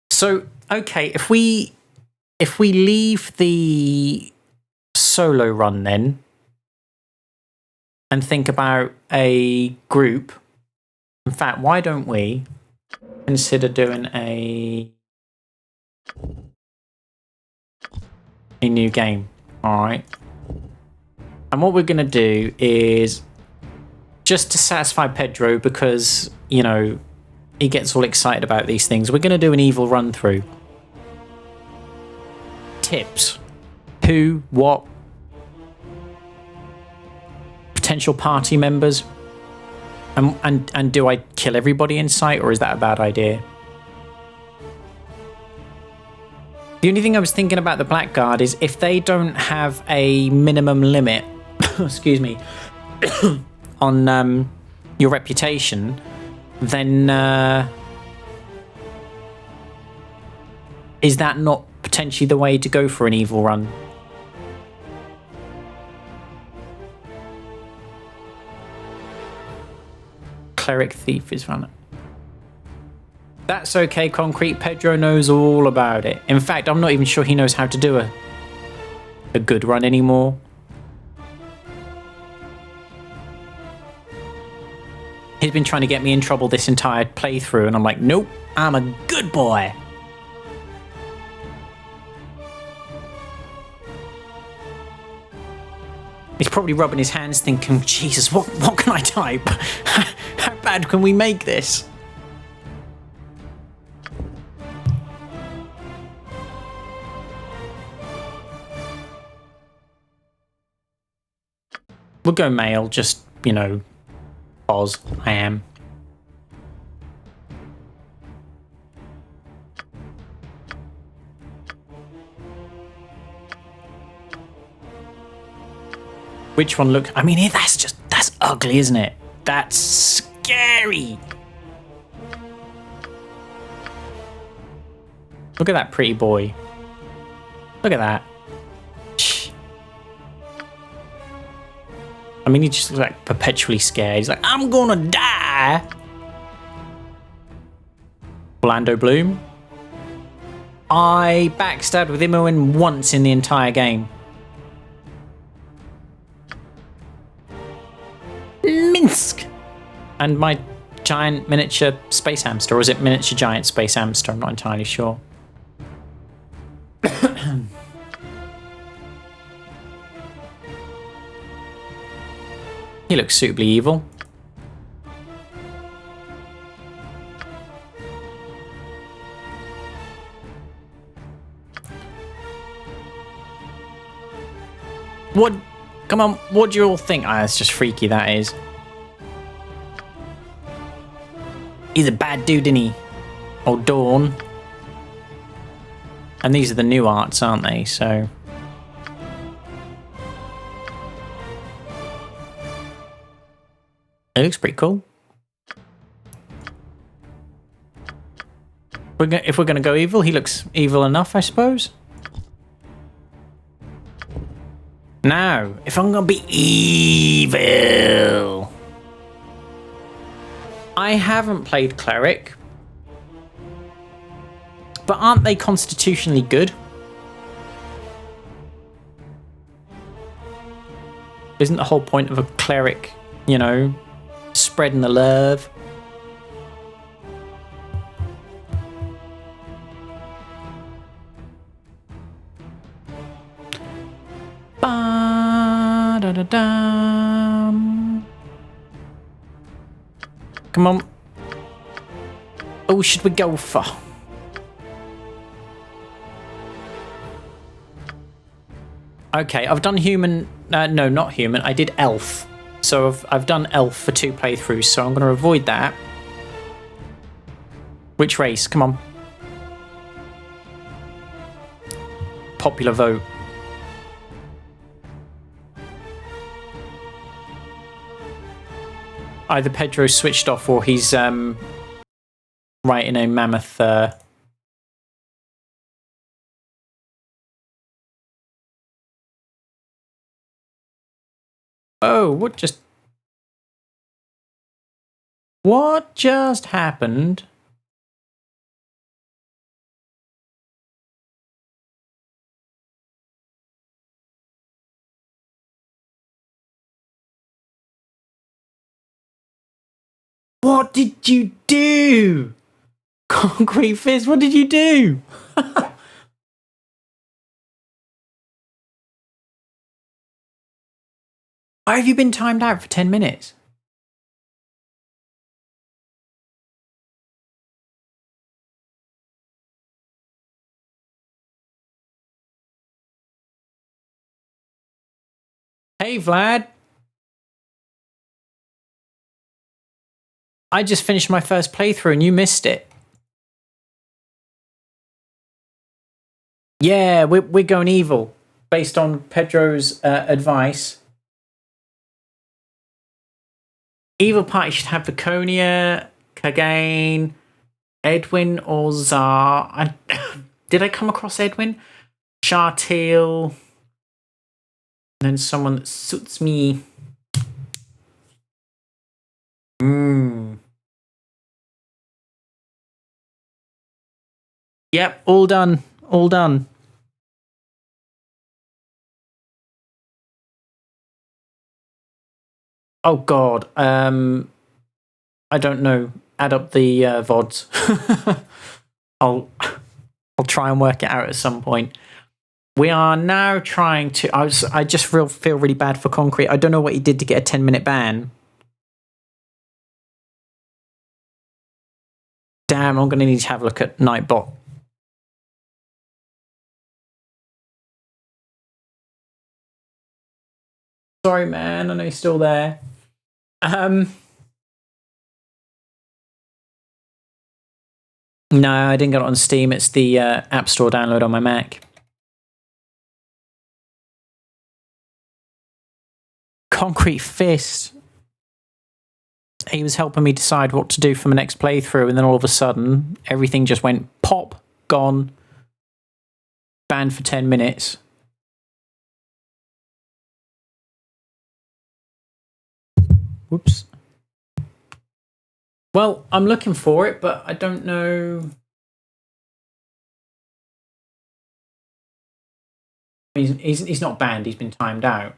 So, okay, if we leave the solo run then and think about a group, in fact, why don't we consider doing a new game? All right. And what we're going to do is just to satisfy Pedro, because, you know, he gets all excited about these things, we're going to do an evil run through. Tips. Who, what, potential party members, and do I kill everybody in sight, or is that a bad idea? The only thing I was thinking about the Blackguard is if they don't have a minimum limit, excuse me, on your reputation, then is that not potentially the way to go for an evil run? Cleric Thief is fun. That's okay, Concrete. Pedro knows all about it. In fact, I'm not even sure he knows how to do a good run anymore. He's been trying to get me in trouble this entire playthrough, and I'm like, nope, I'm a good boy. He's probably rubbing his hands thinking, Jesus, what can I type? How bad can we make this? We'll go male, just, you know, Oz, I am. Which one look? I mean, that's ugly, isn't it? That's scary. Look at that pretty boy. Look at that. I mean, he just looks like perpetually scared. He's like, I'm gonna die. Orlando Bloom. I backstabbed with Imoen once in the entire game. Minsk! And my giant miniature space hamster. Or is it miniature giant space hamster? I'm not entirely sure. He looks suitably evil. What? Come on, what do you all think? Ah, that's just freaky, that is. He's a bad dude, isn't he? Or Dawn. And these are the new arts, aren't they? So... it looks pretty cool. If we're going to go evil, he looks evil enough, I suppose. Now, if I'm going to be evil... I haven't played Cleric. But aren't they constitutionally good? Isn't the whole point of a Cleric, you know... spreading the love? Ba-da-da-dum. Come on. Who should we go for? Okay, I've done human. No, not human. I did elf. So I've done elf for 2 playthroughs, so I'm going to avoid that. Which race? Come on. popular vote. Either Pedro's switched off or he's writing a mammoth. Oh, what just happened? What did you do? Concrete Fist, what did you do? Why have you been timed out for 10 minutes? Hey, Vlad. I just finished my first playthrough and you missed it. Yeah, we're going evil based on Pedro's advice. Evil party should have Viconia, Kagane, Edwin or Zar. Did I come across Edwin? Chartil. And then someone that suits me. Yep, all done. All done. Oh God. I don't know. Add up the VODs. I'll try and work it out at some point. We are now trying to. I just feel really bad for Concrete. I don't know what he did to get a 10-minute ban. Damn, I'm going to need to have a look at Nightbot. Sorry, man. I know you're still there. No, I didn't get it on Steam. It's the App Store download on my Mac. Concrete Fist. He was helping me decide what to do for my next playthrough, and then all of a sudden, everything just went pop, gone, banned for 10 minutes. Whoops. Well, I'm looking for it, but I don't know. He's not banned, he's been timed out.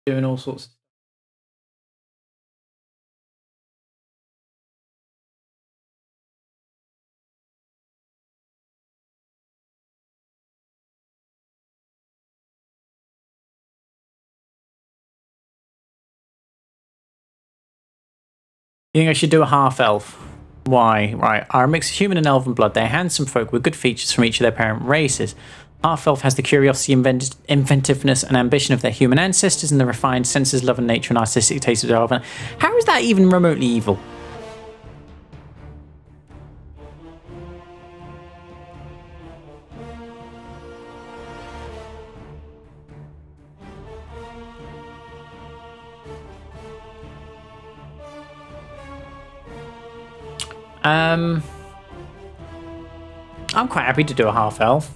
Doing all sorts of stuff. You think I should do a half-elf? Why? Right, are a mix of human and elven blood. They're handsome folk with good features from each of their parent races. Half-elf has the curiosity, inventiveness, and ambition of their human ancestors, and the refined senses, love, and nature, and artistic taste of their elven. How is that even remotely evil? I'm quite happy to do a half-elf.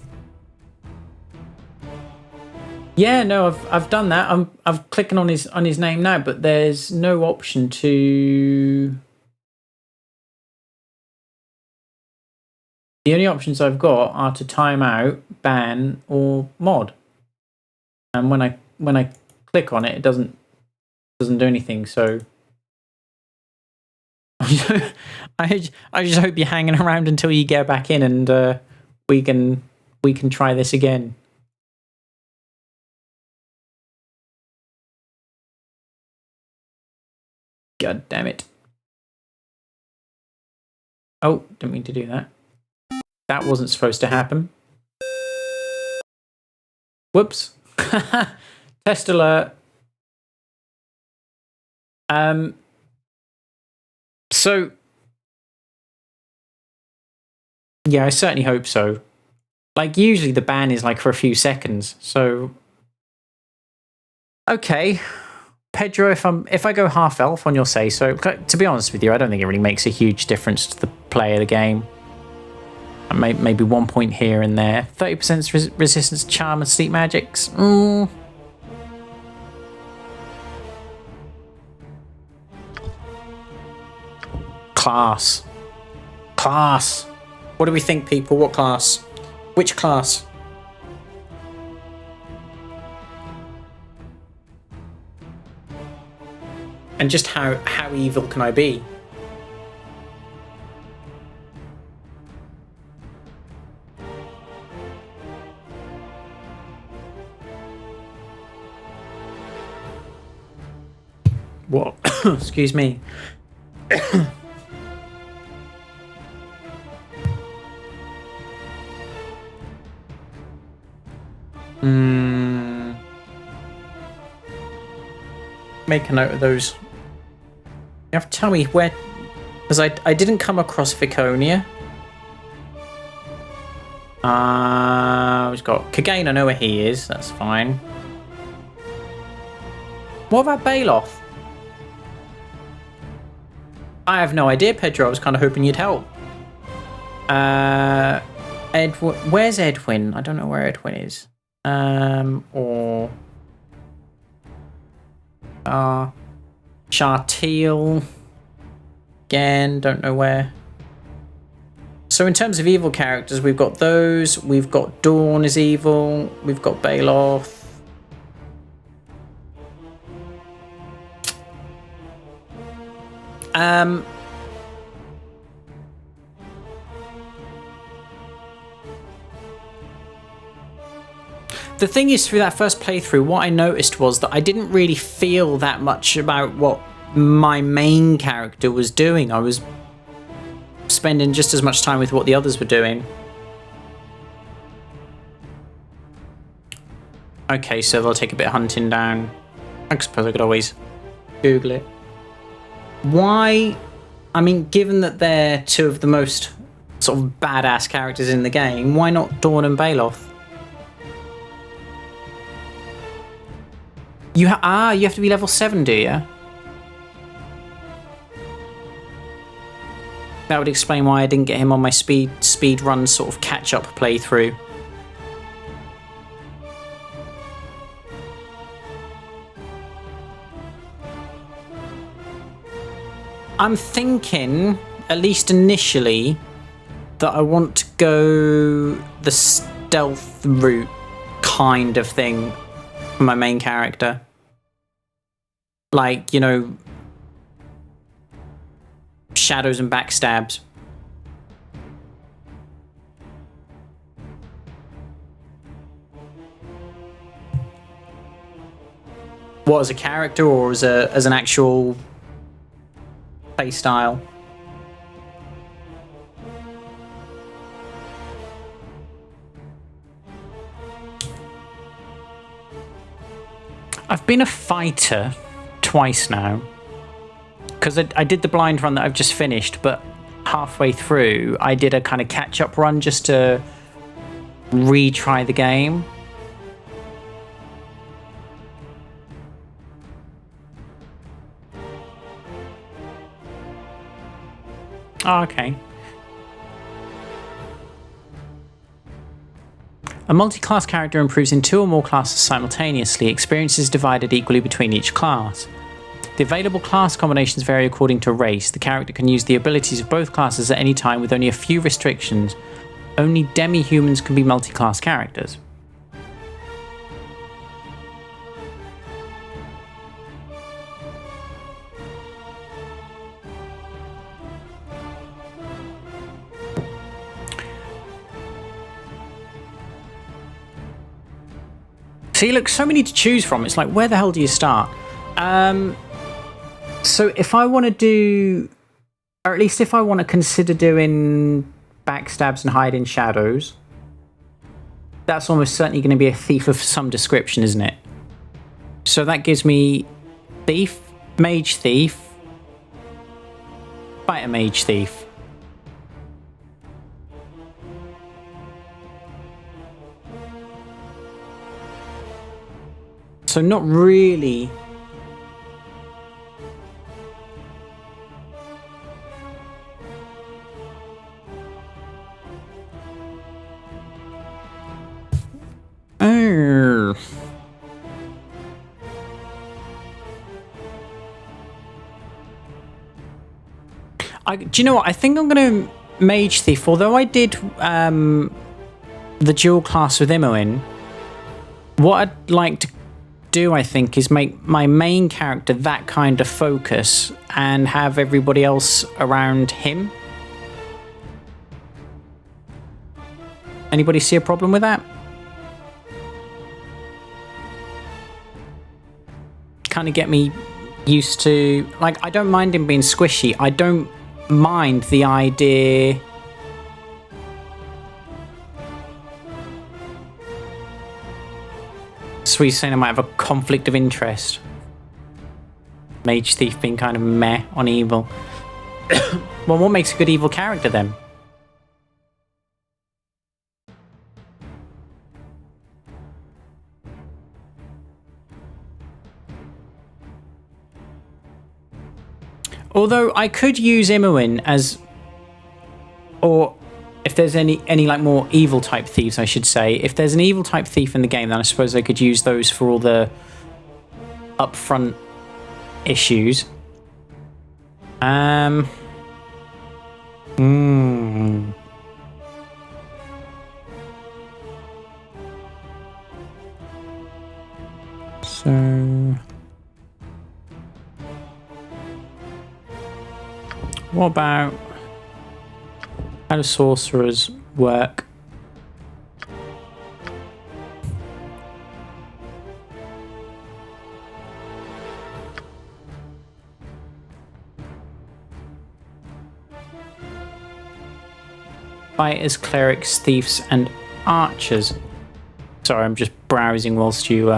Yeah, no, I've done that. I'm clicking on his name now, but there's no option to. The only options I've got are to time out, ban, or mod. And when I click on it, it doesn't do anything. So I just hope you're hanging around until you get back in, and we can try this again. God damn it. Oh, didn't mean to do that. That wasn't supposed to happen. Whoops. Test alert. So yeah, I certainly hope so. Like usually the ban is like for a few seconds. So okay, Pedro, if I go half elf on your say so, to be honest with you, I don't think it really makes a huge difference to the play of the game. Maybe 1 point here and there. 30% resistance to charm and sleep magics. Class. What do we think, people? What class? Which class? And just how evil can I be? What? Excuse me. Make a note of those. You have to tell me where, because I didn't come across Viconia. We've got Kagane, I know where he is, that's fine. What about Baloth? I have no idea, Pedro. I was kind of hoping you'd help. Edwin, where's Edwin? I don't know where Edwin is. Or Chartiel. Again, don't know where. So in terms of evil characters, we've got those. We've got Dawn is evil. We've got Baloth. The thing is, through that first playthrough, what I noticed was that I didn't really feel that much about what my main character was doing. I was spending just as much time with what the others were doing. Okay, so they'll take a bit of hunting down. I suppose I could always Google it. Why? I mean, given that they're two of the most sort of badass characters in the game, why not Dawn and Baloth? You have to be level 7, do you? That would explain why I didn't get him on my speed run sort of catch-up playthrough. I'm thinking, at least initially, that I want to go the stealth route kind of thing for my main character. Like, you know, shadows and backstabs. What, as a character or as an actual play style? I've been a fighter twice now, because I did the blind run that I've just finished, but halfway through I did a kind of catch-up run just to retry the game. Oh, okay. A multi-class character improves in 2 or more classes simultaneously. Experience is divided equally between each class. The available class combinations vary according to race. The character can use the abilities of both classes at any time with only a few restrictions. Only demi-humans can be multi-class characters. See, look, so many to choose from. It's like, where the hell do you start? So if I want to do, or at least if I want to consider doing backstabs and hide in shadows, that's almost certainly going to be a thief of some description, isn't it? So that gives me thief, Mage Thief. Fight a Mage Thief. So not really. Oh. Do you know what? I think I'm going to Mage Thief. Although I did the dual class with Imoen, what I'd like to do, I think, is make my main character that kind of focus and have everybody else around him. Anybody see a problem with that? Kind of get me used to, like, I don't mind him being squishy. I don't mind the idea so he's saying I might have a conflict of interest. Mage Thief being kind of meh on evil. Well, what makes a good evil character then? Although I could use Imoen as, or if there's any like more evil type thieves, I should say. If there's an evil type thief in the game, then I suppose I could use those for all the upfront issues. So what about how do sorcerers work? Fighters, clerics, thieves, and archers. Sorry, I'm just browsing whilst you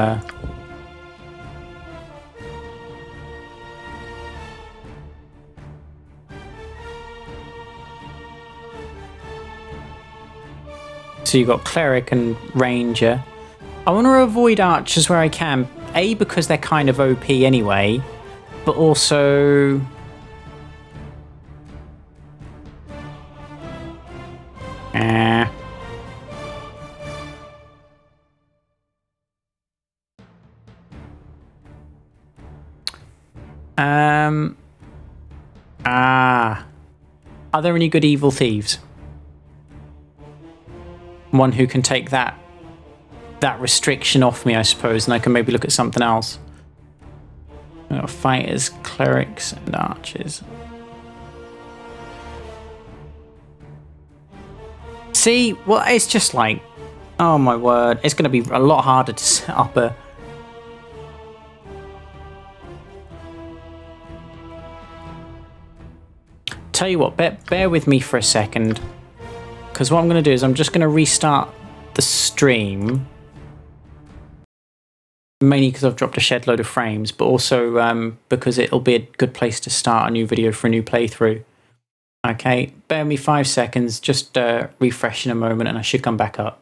So you've got cleric and ranger. I want to avoid archers where I can. A, because they're kind of OP anyway, but also are there any good evil thieves? One who can take that restriction off me, I suppose, and I can maybe look at something else. We've got fighters, clerics, and archers. See, well, it's just like, oh my word, it's going to be a lot harder to set up a... Tell you what, bear with me for a second, because what I'm going to do is I'm just going to restart the stream, mainly because I've dropped a shed load of frames, but also because it'll be a good place to start a new video for a new playthrough. Okay, bear me 5 seconds, just refresh in a moment and I should come back up.